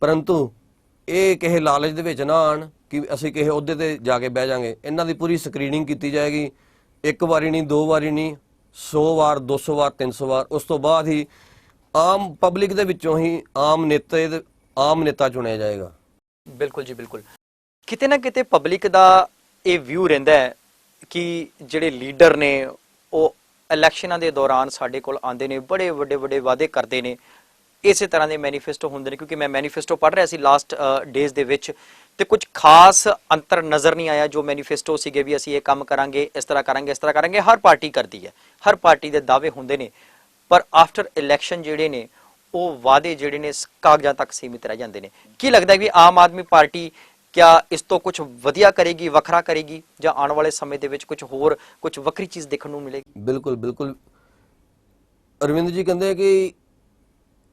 ਪਰੰਤੂ ਇਹ ਕਿਸੇ ਲਾਲਚ ਦੇ ਵਿੱਚ ਨਾ ਆਣ ਕਿ ਅਸੀਂ ਕਿਸੇ ਅਹੁਦੇ ਤੇ ਜਾ ਕੇ ਬਹਿ ਜਾਾਂਗੇ। ਇਹਨਾਂ ਦੀ ਪੂਰੀ ਸਕਰੀਨਿੰਗ ਕੀਤੀ ਜਾਏਗੀ, ਇੱਕ ਵਾਰੀ ਨਹੀਂ, 2 ਵਾਰੀ ਨਹੀਂ, 100 ਵਾਰ, 200 ਵਾਰ, 300 ਵਾਰ। ਉਸ ਤੋਂ ਬਾਅਦ ਹੀ ਆਮ ਪਬਲਿਕ ਦੇ ਵਿੱਚੋਂ ਹੀ ਆਮ ਨੇਤਾ ਚੁਣਿਆ ਜਾਏਗਾ। ਬਿਲਕੁਲ ਜੀ, ਬਿਲਕੁਲ। ਕਿਤੇ ਨਾ ਕਿਤੇ ਪਬਲਿਕ ਦਾ ਇਹ ਵਿਊ ਰਹਿੰਦਾ ਹੈ ਕਿ ਜਿਹੜੇ ਲੀਡਰ ਨੇ ਉਹ ਇਲੈਕਸ਼ਨਾਂ ਦੇ ਦੌਰਾਨ ਸਾਡੇ ਕੋਲ ਆਉਂਦੇ ਨੇ, ਬੜੇ ਵੱਡੇ ਵਾਅਦੇ ਕਰਦੇ ਨੇ, ਇਸੇ ਤਰ੍ਹਾਂ ਦੇ ਮੈਨੀਫੈਸਟੋ ਹੁੰਦੇ ਨੇ। ਕਿਉਂਕਿ ਮੈਂ ਮੈਨੀਫੈਸਟੋ ਪੜ੍ਹ ਰਿਹਾ ਸੀ ਲਾਸਟ ਡੇਜ਼ ਦੇ ਵਿੱਚ, ਤੇ ਕੁਝ ਖਾਸ ਅੰਤਰ ਨਜ਼ਰ ਨਹੀਂ ਆਇਆ। ਜੋ ਮੈਨੀਫੈਸਟੋ ਸੀਗੇ ਵੀ ਅਸੀਂ ਇਹ ਕੰਮ ਕਰਾਂਗੇ, ਇਸ ਤਰ੍ਹਾਂ ਕਰਾਂਗੇ, ਹਰ ਪਾਰਟੀ ਕਰਦੀ ਹੈ, ਹਰ ਪਾਰਟੀ ਦੇ ਦਾਅਵੇ ਹੁੰਦੇ ਨੇ, ਪਰ ਆਫਟਰ ਇਲੈਕਸ਼ਨ ਜਿਹੜੇ ਨੇ ਉਹ ਵਾਅਦੇ ਜਿਹੜੇ ਨੇ ਕਾਗਜ਼ਾਂ ਤੱਕ ਸੀਮਿਤ ਰਹਿ ਜਾਂਦੇ ਨੇ। ਕੀ ਲੱਗਦਾ ਹੈ ਵੀ ਆਮ ਆਦਮੀ ਪਾਰਟੀ ਕਿਆ ਇਸ ਤੋਂ ਕੁਝ ਵਧੀਆ ਕਰੇਗੀ, ਵੱਖਰਾ ਕਰੇਗੀ, ਜਾਂ ਆਉਣ ਵਾਲੇ ਸਮੇਂ ਦੇ ਵਿੱਚ ਕੁਝ ਵੱਖਰੀ ਚੀਜ਼ ਦੇਖਣ ਨੂੰ ਮਿਲੇਗੀ? ਬਿਲਕੁਲ ਅਰਵਿੰਦ ਜੀ ਕਹਿੰਦੇ ਕਿ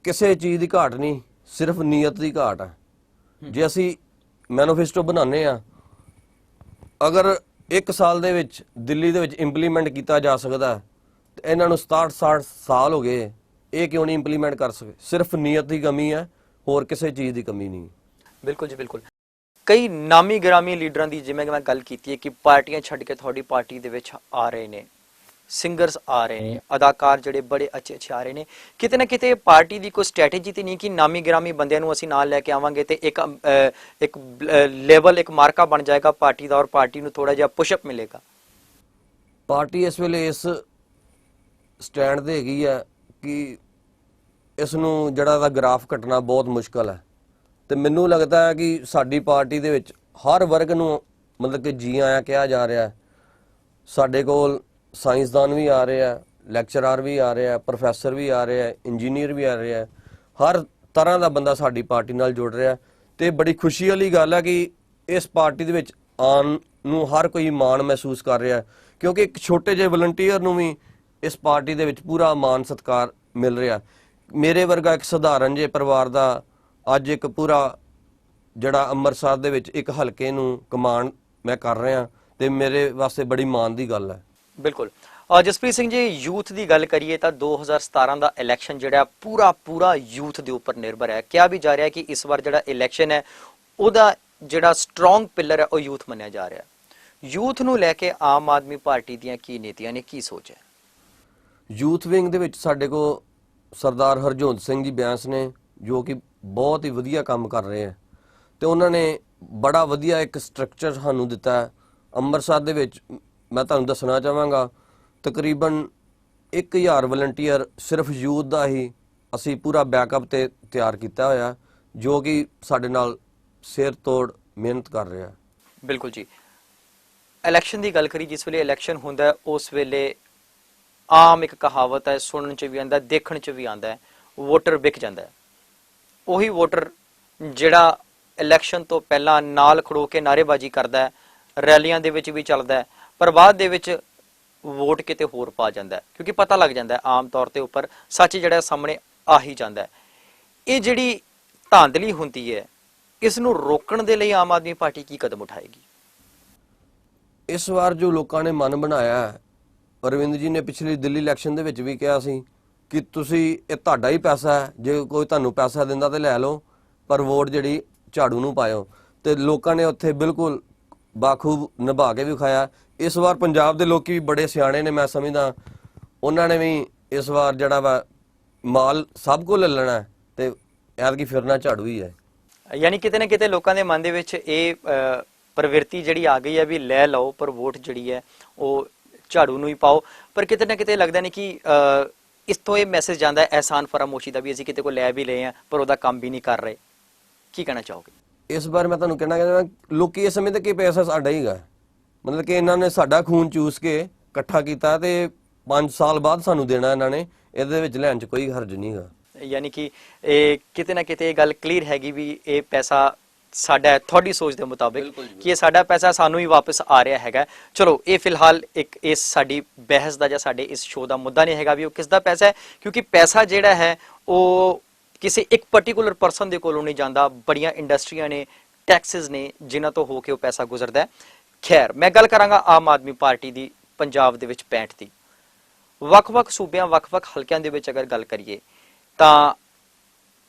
ਕਿਸੇ ਚੀਜ਼ ਦੀ ਘਾਟ ਨਹੀਂ, ਸਿਰਫ ਨੀਅਤ ਦੀ ਘਾਟ ਹੈ। ਜੇ ਅਸੀਂ ਮੈਨੀਫੈਸਟੋ ਬਣਾਉਂਦੇ ਆ, ਅਗਰ 1 ਸਾਲ ਦੇ ਵਿੱਚ ਦਿੱਲੀ ਦੇ ਵਿੱਚ ਇੰਪਲੀਮੈਂਟ ਕੀਤਾ ਜਾ ਸਕਦਾ ਤੇ ਇਹਨਾਂ ਨੂੰ 67 ਸਾਲ ਹੋ ਗਏ, ਇਹ ਕਿਉਂ ਨਹੀਂ ਇੰਪਲੀਮੈਂਟ ਕਰ ਸਕੇ? ਸਿਰਫ ਨੀਅਤ ਦੀ ਕਮੀ ਹੈ, ਹੋਰ ਕਿਸੇ ਚੀਜ਼ ਦੀ ਕਮੀ ਨਹੀਂ। ਬਿਲਕੁਲ ਜੀ, ਬਿਲਕੁਲ। ਕਈ ਨਾਮੀ ਗ੍ਰਾਮੀ ਲੀਡਰਾਂ ਦੀ ਜਿਵੇਂ ਕਿ ਮੈਂ ਗੱਲ ਕੀਤੀ ਹੈ ਕਿ ਪਾਰਟੀਆਂ ਛੱਡ ਕੇ ਤੁਹਾਡੀ ਪਾਰਟੀ ਦੇ ਵਿੱਚ ਆ ਰਹੇ ਨੇ, ਸਿੰਗਰਸ ਆ ਰਹੇ ਨੇ, ਅਦਾਕਾਰ ਜਿਹੜੇ ਬੜੇ ਅੱਛੇ ਆ ਰਹੇ ਨੇ। ਕਿਤੇ ਨਾ ਕਿਤੇ ਪਾਰਟੀ ਦੀ ਕੋਈ ਸਟ੍ਰੈਟੇਜੀ ਤੇ ਨਹੀਂ ਕਿ ਨਾਮੀ ਗ੍ਰਾਮੀ ਬੰਦਿਆਂ ਨੂੰ ਅਸੀਂ ਨਾਲ ਲੈ ਕੇ ਆਵਾਂਗੇ ਤੇ ਇੱਕ ਲੈਵਲ, ਇੱਕ ਮਾਰਕਾ ਬਣ ਜਾਏਗਾ ਪਾਰਟੀ ਦਾ, ਔਰ ਪਾਰਟੀ ਨੂੰ ਥੋੜਾ ਜਿਹਾ ਪੁਸ਼ਅਪ ਮਿਲੇਗਾ? ਪਾਰਟੀ ਇਸ ਵੇਲੇ ਇਸ ਸਟੈਂਡ ਤੇ ਹੈਗੀ ਹੈ ਕਿ ਇਸ ਨੂੰ ਜਿਹੜਾ ਦਾ ਗ੍ਰਾਫ ਕੱਟਣਾ ਬਹੁਤ ਮੁਸ਼ਕਲ ਹੈ, ਤੇ ਮੈਨੂੰ ਲੱਗਦਾ ਹੈ ਕਿ ਸਾਡੀ ਪਾਰਟੀ ਦੇ ਵਿੱਚ ਹਰ ਵਰਗ ਨੂੰ ਮਤਲਬ ਕਿ ਜੀ ਆਇਆਂ ਕਿਹਾ ਜਾ ਰਿਹਾ ਹੈ। ਸਾਡੇ ਕੋਲ ਸਾਇੰਸਦਾਨ ਵੀ ਆ ਰਹੇ ਆ, ਲੈਕਚਰਰ ਵੀ ਆ ਰਹੇ ਆ, ਪ੍ਰੋਫੈਸਰ ਵੀ ਆ ਰਹੇ ਆ, ਇੰਜੀਨੀਅਰ ਵੀ ਆ ਰਹੇ ਆ, ਹਰ ਤਰ੍ਹਾਂ ਦਾ ਬੰਦਾ ਸਾਡੀ ਪਾਰਟੀ ਨਾਲ ਜੁੜ ਰਿਹਾ, ਤੇ ਬੜੀ ਖੁਸ਼ੀ ਵਾਲੀ ਗੱਲ ਹੈ ਕਿ ਇਸ ਪਾਰਟੀ ਦੇ ਵਿੱਚ ਆਉਣ ਨੂੰ ਹਰ ਕੋਈ ਮਾਣ ਮਹਿਸੂਸ ਕਰ ਰਿਹਾ, ਕਿਉਂਕਿ ਇੱਕ ਛੋਟੇ ਜਿਹੇ ਵਲੰਟੀਅਰ ਨੂੰ ਵੀ ਇਸ ਪਾਰਟੀ ਦੇ ਵਿੱਚ ਪੂਰਾ ਮਾਣ ਸਤਿਕਾਰ ਮਿਲ ਰਿਹਾ। ਮੇਰੇ ਵਰਗਾ ਇੱਕ ਸਧਾਰਨ ਜਿਹੇ ਪਰਿਵਾਰ ਦਾ ਅੱਜ ਇੱਕ ਪੂਰਾ ਜਿਹੜਾ ਅੰਮ੍ਰਿਤਸਰ ਦੇ ਵਿੱਚ ਇੱਕ ਹਲਕੇ ਨੂੰ ਕਮਾਂਡ ਮੈਂ ਕਰ ਰਿਹਾ, ਤੇ ਮੇਰੇ ਵਾਸਤੇ ਬੜੀ ਮਾਣ ਦੀ ਗੱਲ ਹੈ। ਬਿਲਕੁਲ। ਜਸਪ੍ਰੀਤ ਸਿੰਘ ਜੀ, ਯੂਥ ਦੀ ਗੱਲ ਕਰੀਏ ਤਾਂ 2017 ਦਾ ਇਲੈਕਸ਼ਨ ਜਿਹੜਾ ਪੂਰਾ ਯੂਥ ਦੇ ਉੱਪਰ ਨਿਰਭਰ ਹੈ। ਕਿਹਾ ਵੀ ਜਾ ਰਿਹਾ ਕਿ ਇਸ ਵਾਰ ਜਿਹੜਾ ਇਲੈਕਸ਼ਨ ਹੈ ਉਹਦਾ ਜਿਹੜਾ ਸਟਰੋਂਗ ਪਿਲਰ ਹੈ ਉਹ ਯੂਥ ਮੰਨਿਆ ਜਾ ਰਿਹਾ। ਯੂਥ ਨੂੰ ਲੈ ਕੇ ਆਮ ਆਦਮੀ ਪਾਰਟੀ ਦੀਆਂ ਕੀ ਨੀਤੀਆਂ ਨੇ, ਕੀ ਸੋਚ ਹੈ? ਯੂਥ ਵਿੰਗ ਦੇ ਵਿੱਚ ਸਾਡੇ ਕੋਲ ਸਰਦਾਰ ਹਰਜੋਤ ਸਿੰਘ ਜੀ ਬੈਂਸ ਨੇ, ਜੋ ਕਿ ਬਹੁਤ ਹੀ ਵਧੀਆ ਕੰਮ ਕਰ ਰਹੇ ਆ, ਤੇ ਉਹਨਾਂ ਨੇ ਬੜਾ ਵਧੀਆ ਇੱਕ ਸਟਰਕਚਰ ਸਾਨੂੰ ਦਿੱਤਾ ਹੈ। ਅੰਮ੍ਰਿਤਸਰ ਦੇ ਵਿੱਚ ਮੈਂ ਤੁਹਾਨੂੰ ਦੱਸਣਾ ਚਾਹਾਂਗਾ ਤਕਰੀਬਨ 1000 ਵਲੰਟੀਅਰ ਸਿਰਫ ਯੂਥ ਦਾ ਹੀ ਅਸੀਂ ਪੂਰਾ ਬੈਕਅਪ ਤੇ ਤਿਆਰ ਕੀਤਾ ਹੋਇਆ, ਜੋ ਕਿ ਸਾਡੇ ਨਾਲ ਸਿਰ ਤੋੜ ਮਿਹਨਤ ਕਰ ਰਿਹਾ। ਬਿਲਕੁਲ ਜੀ। ਇਲੈਕਸ਼ਨ ਦੀ ਗੱਲ ਕਰੀ, ਜਿਸ ਵੇਲੇ ਇਲੈਕਸ਼ਨ ਹੁੰਦਾ ਉਸ ਵੇਲੇ ਆਮ ਇੱਕ ਕਹਾਵਤ ਹੈ, ਸੁਣਨ ਚ ਵੀ ਆਉਂਦਾ, ਦੇਖਣ ਚ ਵੀ ਆਉਂਦਾ ਹੈ, ਵੋਟਰ ਵਿਕ ਜਾਂਦਾ ਹੈ। ਉਹੀ ਵੋਟਰ ਜਿਹੜਾ ਇਲੈਕਸ਼ਨ ਤੋਂ ਪਹਿਲਾਂ ਨਾਲ ਖੜੋ ਕੇ ਨਾਅਰੇਬਾਜ਼ੀ ਕਰਦਾ ਹੈ, ਰੈਲੀਆਂ ਦੇ ਵਿੱਚ ਵੀ ਚੱਲਦਾ ਹੈ, ਪਰ ਬਾਅਦ ਦੇ ਵਿੱਚ ਵੋਟ ਕਿਤੇ ਹੋਰ ਪਾ ਜਾਂਦਾ ਹੈ, ਕਿਉਂਕਿ ਪਤਾ ਲੱਗ ਜਾਂਦਾ ਹੈ ਆਮ ਤੌਰ ਤੇ ਉੱਪਰ ਸੱਚ ਜਿਹੜਾ ਸਾਹਮਣੇ ਆ ਹੀ ਜਾਂਦਾ ਹੈ। ਇਹ ਜਿਹੜੀ ਧਾਂਦਲੀ ਹੁੰਦੀ ਹੈ, ਇਸ ਨੂੰ ਰੋਕਣ ਦੇ ਲਈ ਆਮ ਆਦਮੀ ਪਾਰਟੀ ਕੀ ਕਦਮ ਉਠਾਏਗੀ? ਇਸ ਵਾਰ ਜੋ ਲੋਕਾਂ ਨੇ ਮਨ ਬਣਾਇਆ ਹੈ, ਅਰਵਿੰਦ ਜੀ ਨੇ ਪਿਛਲੀ ਦਿੱਲੀ ਇਲੈਕਸ਼ਨ ਦੇ ਵਿੱਚ ਵੀ ਕਿਹਾ ਸੀ ਕਿ ਤੁਸੀਂ ਇਹ ਤੁਹਾਡਾ ਹੀ ਪੈਸਾ ਹੈ, ਜੇ ਕੋਈ ਤੁਹਾਨੂੰ ਪੈਸਾ ਦਿੰਦਾ ਤੇ ਲੈ ਲਓ, ਪਰ ਵੋਟ ਜਿਹੜੀ ਝਾੜੂ ਨੂੰ ਪਾਇਓ, ਤੇ ਲੋਕਾਂ ਨੇ ਉੱਥੇ ਬਿਲਕੁਲ ਬਾਖੂਬ ਨਿਭਾ ਕੇ ਵਿਖਾਇਆ। ਇਸ ਵਾਰ ਪੰਜਾਬ ਦੇ ਲੋਕੀ ਵੀ ਬੜੇ ਸਿਆਣੇ ਨੇ, ਮੈਂ ਸਮਝਦਾ ਉਹਨਾਂ ਨੇ ਵੀ ਇਸ ਵਾਰ ਜਿਹੜਾ ਵਾ ਮਾਲ ਸਭ ਕੋ ਲੈ ਲੈਣਾ ਤੇ ਐਤਕੀ ਫਿਰਨਾ ਝਾੜੂ ਹੀ ਹੈ। ਯਾਨੀ ਕਿਤੇ ਨਾ ਕਿਤੇ ਲੋਕਾਂ ਦੇ ਮਨ ਦੇ ਵਿੱਚ ਇਹ ਪ੍ਰਵਿਰਤੀ ਜਿਹੜੀ ਆ ਗਈ ਹੈ ਵੀ ਲੈ ਲਓ, ਪਰ ਵੋਟ ਜਿਹੜੀ ਹੈ ਉਹ ਝਾੜੂ ਨੂੰ ਹੀ ਪਾਓ। ਪਰ ਕਿਤੇ ਨਾ ਕਿਤੇ ਲੱਗਦਾ ਨਹੀਂ ਕਿ ਇਸ ਤੋਂ ਇਹ ਮੈਸੇਜ ਜਾਂਦਾ ਹੈ ਅਹਿਸਾਨ ਫਰਾਮੋਸ਼ੀ ਦਾ, ਵੀ ਅਸੀਂ ਕਿਤੇ ਕੋ ਲੈ ਵੀ ਲਏ ਆ ਪਰ ਉਹਦਾ ਕੰਮ ਵੀ ਨਹੀਂ ਕਰ ਰਹੇ। ਕੀ ਕਹਿਣਾ ਚਾਹੋਗੇ? ਇਸ ਵਾਰ ਮੈਂ ਤੁਹਾਨੂੰ ਕਹਿਣਾ ਚਾਹੁੰਦਾ, ਲੋਕੀ ਇਸ ਸਮੇਂ ਤੇ ਕਿ ਪੈਸਾ ਸਾਡਾ ਹੀਗਾ, ਮਤਲਬ ਕਿ ਇਹਨਾਂ ਨੇ ਸਾਡਾ ਖੂਨ ਚੂਸ ਕੇ ਇਕੱਠਾ ਕੀਤਾ ਤੇ 5 ਸਾਲ ਬਾਅਦ ਸਾਨੂੰ ਦੇਣਾ ਇਹਨਾਂ ਨੇ, ਇਹਦੇ ਵਿੱਚ ਲੈਣ 'ਚ ਕੋਈ ਹਰਜ ਨਹੀਂ ਹੈਗਾ। ਯਾਨੀ ਕਿ ਇਹ ਕਿਤੇ ਨਾ ਕਿਤੇ ਇਹ ਗੱਲ ਕਲੀਅਰ ਹੈਗੀ ਵੀ ਇਹ ਪੈਸਾ ਸਾਡਾ ਹੈ, ਤੁਹਾਡੀ ਸੋਚ ਦੇ ਮੁਤਾਬਿਕ ਕਿ ਇਹ ਸਾਡਾ ਪੈਸਾ ਸਾਨੂੰ ਹੀ ਵਾਪਸ ਆ ਰਿਹਾ ਹੈਗਾ। ਚਲੋ ਇਹ ਫਿਲਹਾਲ ਇੱਕ ਇਸ ਸਾਡੀ ਬਹਿਸ ਦਾ ਜਾਂ ਸਾਡੇ ਇਸ ਸ਼ੋਅ ਦਾ ਮੁੱਦਾ ਨਹੀਂ ਹੈਗਾ ਵੀ ਉਹ ਕਿਸ ਦਾ ਪੈਸਾ ਹੈ, ਕਿਉਂਕਿ ਪੈਸਾ ਜਿਹੜਾ ਹੈ ਉਹ ਕਿਸੇ ਇੱਕ ਪਾਰਟਿਕੂਲਰ ਪਰਸਨ ਦੇ ਕੋਲੋਂ ਨਹੀਂ ਜਾਂਦਾ, ਬੜੀਆਂ ਇੰਡਸਟਰੀਆਂ ਨੇ, ਟੈਕਸਿਸ ਨੇ ਜਿਨ੍ਹਾਂ ਤੋਂ ਹੋ ਕੇ ਉਹ ਪੈਸਾ ਗੁਜ਼ਰਦਾ ਹੈ। ਖੈਰ ਮੈਂ ਗੱਲ ਕਰਾਂਗਾ ਆਮ ਆਦਮੀ ਪਾਰਟੀ ਦੀ ਪੰਜਾਬ ਦੇ ਵਿੱਚ 65 ਦੀ। ਵੱਖ-ਵੱਖ ਸੂਬਿਆਂ ਵੱਖ-ਵੱਖ ਹਲਕਿਆਂ ਦੇ ਵਿੱਚ ਅਗਰ ਗੱਲ ਕਰੀਏ ਤਾਂ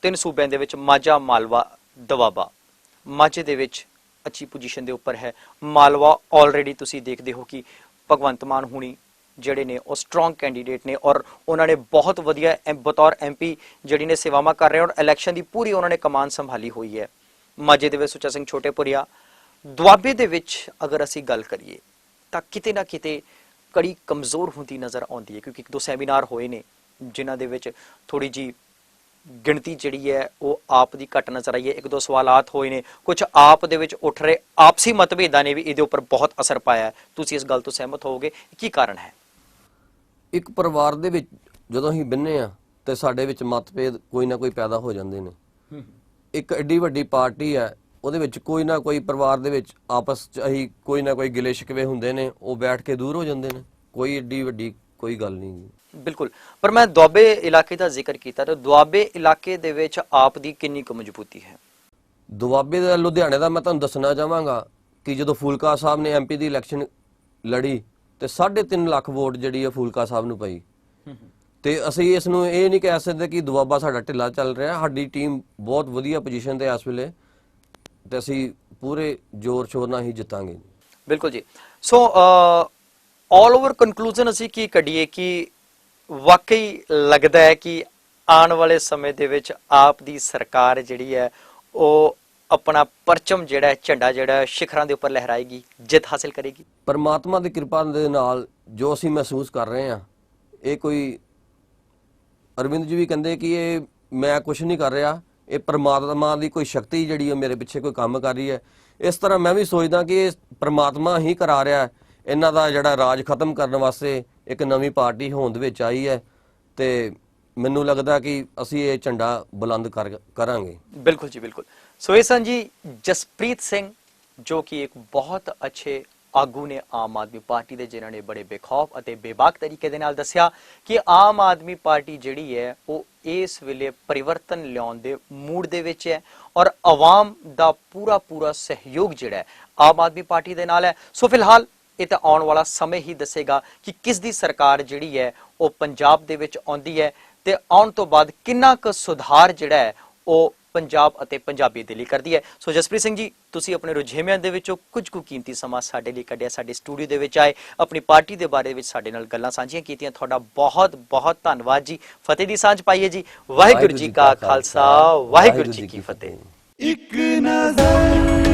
3 ਸੂਬਿਆਂ ਦੇ ਵਿੱਚ ਮਾਝਾ, ਮਾਲਵਾ, ਦੁਆਬਾ। ਮਾਝੇ ਦੇ ਵਿੱਚ ਅੱਛੀ ਪੋਜੀਸ਼ਨ ਦੇ ਉੱਪਰ ਹੈ। ਮਾਲਵਾ ਆਲਰੇਡੀ ਤੁਸੀਂ ਦੇਖਦੇ ਹੋ ਕਿ ਭਗਵੰਤ ਮਾਨ ਹੁਣੀ ਜਿਹੜੇ ਨੇ ਉਹ ਸਟਰੋਂਗ ਕੈਂਡੀਡੇਟ ਨੇ ਔਰ ਉਹਨਾਂ ਨੇ ਬਹੁਤ ਵਧੀਆ ਬਤੌਰ MP ਜਿਹੜੀ ਨੇ ਸੇਵਾਵਾਂ ਕਰ ਰਹੇ ਔਰ ਇਲੈਕਸ਼ਨ ਦੀ ਪੂਰੀ ਉਹਨਾਂ ਨੇ ਕਮਾਨ ਸੰਭਾਲੀ ਹੋਈ ਹੈ। ਮਾਝੇ ਦੇ ਵਿੱਚ ਸੁੱਚਾ ਸਿੰਘ ਛੋਟੇਪੁਰੀਆ। ਦੁਆਬੇ ਦੇ ਵਿੱਚ ਅਗਰ ਅਸੀਂ ਗੱਲ ਕਰੀਏ ਤਾਂ ਕਿਤੇ ਨਾ ਕਿਤੇ ਕੜੀ ਕਮਜ਼ੋਰ ਹੁੰਦੀ ਨਜ਼ਰ ਆਉਂਦੀ ਹੈ, ਕਿਉਂਕਿ 1-2 ਸੈਮੀਨਾਰ ਹੋਏ ਨੇ ਜਿਨ੍ਹਾਂ ਦੇ ਵਿੱਚ ਥੋੜੀ ਜੀ ਗਿਣਤੀ ਜਿਹੜੀ ਹੈ ਉਹ ਆਪ ਦੀ ਘੱਟ ਨਜ਼ਰ ਆਈ ਹੈ। 1-2 ਸਵਾਲਾਤ ਹੋਏ ਨੇ, ਕੁਝ ਆਪ ਦੇ ਵਿੱਚ ਉੱਠ ਰਹੇ ਆਪਸੀ ਮਤਭੇਦਾਂ ਨੇ ਵੀ ਇਹਦੇ ਉੱਪਰ ਬਹੁਤ ਅਸਰ ਪਾਇਆ ਹੈ। ਤੁਸੀਂ ਇਸ ਗੱਲ ਤੋਂ ਸਹਿਮਤ ਹੋਵੋਗੇ, ਕੀ ਕਾਰਨ ਹੈ? ਇੱਕ ਪਰਿਵਾਰ ਦੇ ਵਿੱਚ ਜਦੋਂ ਅਸੀਂ ਬਿੰਨੇ ਆ ਤੇ ਸਾਡੇ ਵਿੱਚ ਮਤਭੇਦ ਕੋਈ ਨਾ ਕੋਈ ਪੈਦਾ ਹੋ ਜਾਂਦੇ ਨੇ। ਇੱਕ ਐਡੀ ਵੱਡੀ ਪਾਰਟੀ ਹੈ, ਉਹਦੇ ਵਿੱਚ ਕੋਈ ਨਾ ਕੋਈ ਪਰਿਵਾਰ ਦੇ ਵਿੱਚ ਆਪਸ 'ਚ ਅਸੀਂ ਕੋਈ ਨਾ ਕੋਈ ਗਿਲੇ ਸ਼ਿਕਵੇ ਹੁੰਦੇ ਨੇ, ਉਹ ਬੈਠ ਕੇ ਦੂਰ ਹੋ ਜਾਂਦੇ ਨੇ। ਕੋਈ ਐਡੀ ਵੱਡੀ ਕੋਈ ਗੱਲ ਨਹੀਂ। ਬਿਲਕੁਲ, ਪਰ ਮੈਂ ਦੁਆਬੇ ਇਲਾਕੇ ਦਾ ਜ਼ਿਕਰ ਕੀਤਾ ਤਾਂ ਦੁਆਬੇ ਇਲਾਕੇ ਦੇ ਵਿੱਚ ਆਪ ਦੀ ਕਿੰਨੀ ਕੁ ਮਜ਼ਬੂਤੀ ਹੈ? ਦੁਆਬੇ ਦਾ, ਲੁਧਿਆਣੇ ਦਾ ਮੈਂ ਤੁਹਾਨੂੰ ਦੱਸਣਾ ਚਾਹਾਂਗਾ ਕਿ ਜਦੋਂ ਫੂਲਕਾ ਸਾਹਿਬ ਨੇ MP ਦੀ ਇਲੈਕਸ਼ਨ ਲੜੀ ਤੇ 3.5 ਲੱਖ ਵੋਟ ਜਿਹੜੀ ਹੈ ਫੂਲਕਾ ਸਾਹਿਬ ਨੂੰ ਪਈ। ਤੇ ਅਸੀਂ ਇਸ ਨੂੰ ਇਹ ਨਹੀਂ ਕਹਿ ਸਕਦੇ ਕਿ ਦੁਆਬਾ ਸਾਡਾ ਢਿੱਲਾ ਚੱਲ ਰਿਹਾ। ਸਾਡੀ ਟੀਮ ਬਹੁਤ ਵਧੀਆ ਪੋਜੀਸ਼ਨ ਤੇ ਇਸ ਵੇਲੇ, ਤੇ ਅਸੀਂ ਪੂਰੇ ਜ਼ੋਰ ਸ਼ੋਰ ਨਾਲ ਹੀ ਜਿੱਤਾਂਗੇ। ਬਿਲਕੁਲ ਜੀ। ਸੋ ਆਲ ਓਵਰ ਕਨਕਲੂਜਨ ਅਸੀਂ ਕੀ ਕੱਢੀਏ ਕਿ ਵਾਕਈ ਲੱਗਦਾ ਹੈ ਕਿ ਆਉਣ ਵਾਲੇ ਸਮੇਂ ਦੇ ਵਿੱਚ ਆਪ ਦੀ ਸਰਕਾਰ ਜਿਹੜੀ ਹੈ ਉਹ ਆਪਣਾ ਪਰਚਮ ਜਿਹੜਾ ਹੈ, ਝੰਡਾ ਜਿਹੜਾ ਹੈ ਸਿਖਰਾਂ ਦੇ ਉੱਪਰ ਲਹਿਰਾਏਗੀ, ਜਿੱਤ ਹਾਸਿਲ ਕਰੇਗੀ? ਪਰਮਾਤਮਾ ਦੀ ਕਿਰਪਾ ਦੇ ਨਾਲ ਜੋ ਅਸੀਂ ਮਹਿਸੂਸ ਕਰ ਰਹੇ ਹਾਂ, ਇਹ ਕੋਈ ਅਰਵਿੰਦ ਜੀ ਵੀ ਕਹਿੰਦੇ ਕਿ ਇਹ ਮੈਂ ਕੁਝ ਨਹੀਂ ਕਰ ਰਿਹਾ, ਇਹ ਪਰਮਾਤਮਾ ਦੀ ਕੋਈ ਸ਼ਕਤੀ ਜਿਹੜੀ ਹੈ ਮੇਰੇ ਪਿੱਛੇ ਕੋਈ ਕੰਮ ਕਰ ਰਹੀ ਹੈ। ਇਸ ਤਰ੍ਹਾਂ ਮੈਂ ਵੀ ਸੋਚਦਾ ਕਿ ਇਹ ਪਰਮਾਤਮਾ ਹੀ ਕਰਾ ਰਿਹਾ ਹੈ। ਇਹਨਾਂ ਦਾ ਜਿਹੜਾ ਰਾਜ ਖਤਮ ਕਰਨ ਵਾਸਤੇ ਇੱਕ ਨਵੀਂ ਪਾਰਟੀ ਹੋਂਦ ਵਿੱਚ ਆਈ ਹੈ ਤੇ ਮੈਨੂੰ ਲੱਗਦਾ ਕਿ ਅਸੀਂ ਇਹ ਝੰਡਾ ਬੁਲੰਦ ਕਰਾਂਗੇ। ਬਿਲਕੁਲ ਜੀ, ਬਿਲकुल। ਸੋ ਇਹ ਸਨ ਜੀ ਜਸਪ੍ਰੀਤ ਸਿੰਘ, ਜੋ ਕਿ ਇੱਕ ਬਹੁਤ ਅੱਛੇ ਆਗੂ ਨੇ ਆਮ ਆਦਮੀ ਪਾਰਟੀ ਦੇ, ਜਿਨ੍ਹਾਂ ਨੇ ਬੜੇ ਬੇਖੌਫ ਅਤੇ ਬੇਬਾਕ ਤਰੀਕੇ ਦੇ ਨਾਲ ਦੱਸਿਆ ਕਿ ਆਮ ਆਦਮੀ ਪਾਰਟੀ ਜਿਹੜੀ ਹੈ ਉਹ ਇਸ ਵੇਲੇ ਪਰਿਵਰਤਨ ਲਿਆਉਣ ਦੇ ਮੂਡ ਦੇ ਵਿੱਚ ਹੈ ਔਰ ਆਵਾਮ ਦਾ ਪੂਰਾ ਸਹਿਯੋਗ ਜਿਹੜਾ ਹੈ ਆਮ ਆਦਮੀ ਪਾਰਟੀ ਦੇ ਨਾਲ ਹੈ। ਸੋ ਫਿਲਹਾਲ ਇਹ ਤਾਂ ਆਉਣ ਵਾਲਾ ਸਮੇਂ ਹੀ ਦੱਸੇਗਾ ਕਿ ਕਿਸ ਦੀ ਸਰਕਾਰ ਜਿਹੜੀ ਹੈ ਉਹ ਪੰਜਾਬ ਦੇ ਵਿੱਚ ਆਉਂਦੀ ਹੈ ਤੇ ਆਉਣ ਤੋਂ ਬਾਅਦ ਕਿੰਨਾ ਕੁ ਸੁਧਾਰ ਜਿਹੜਾ ਹੈ ਉਹ ਪੰਜਾਬ ਅਤੇ ਪੰਜਾਬੀ ਦੇ ਲਈ ਕਰਦੀ ਹੈ। ਸੋ ਜਸਪ੍ਰੀਤ ਸਿੰਘ ਜੀ, ਤੁਸੀਂ ਆਪਣੇ ਰੁਝੇਵਿਆਂ ਦੇ ਵਿੱਚੋਂ ਕੁਝ ਕੁ ਕੀਮਤੀ ਸਮਾਂ ਸਾਡੇ ਲਈ ਕੱਢਿਆ, ਸਾਡੇ ਸਟੂਡੀਓ ਦੇ ਵਿੱਚ ਆਏ, ਆਪਣੀ ਪਾਰਟੀ ਦੇ ਬਾਰੇ ਵਿੱਚ ਸਾਡੇ ਨਾਲ ਗੱਲਾਂ ਸਾਂਝੀਆਂ ਕੀਤੀਆਂ। ਤੁਹਾਡਾ ਬਹੁਤ ਧੰਨਵਾਦ ਜੀ। ਫਤਿਹ ਦੀ ਸਾਂਝ ਪਾਈਏ ਜੀ। ਵਾਹਿਗੁਰੂ ਜੀ ਕਾ ਖਾਲਸਾ, ਵਾਹਿਗੁਰੂ ਜੀ ਕੀ ਫਤਿਹ। ਇੱਕ ਨਜ਼ਰ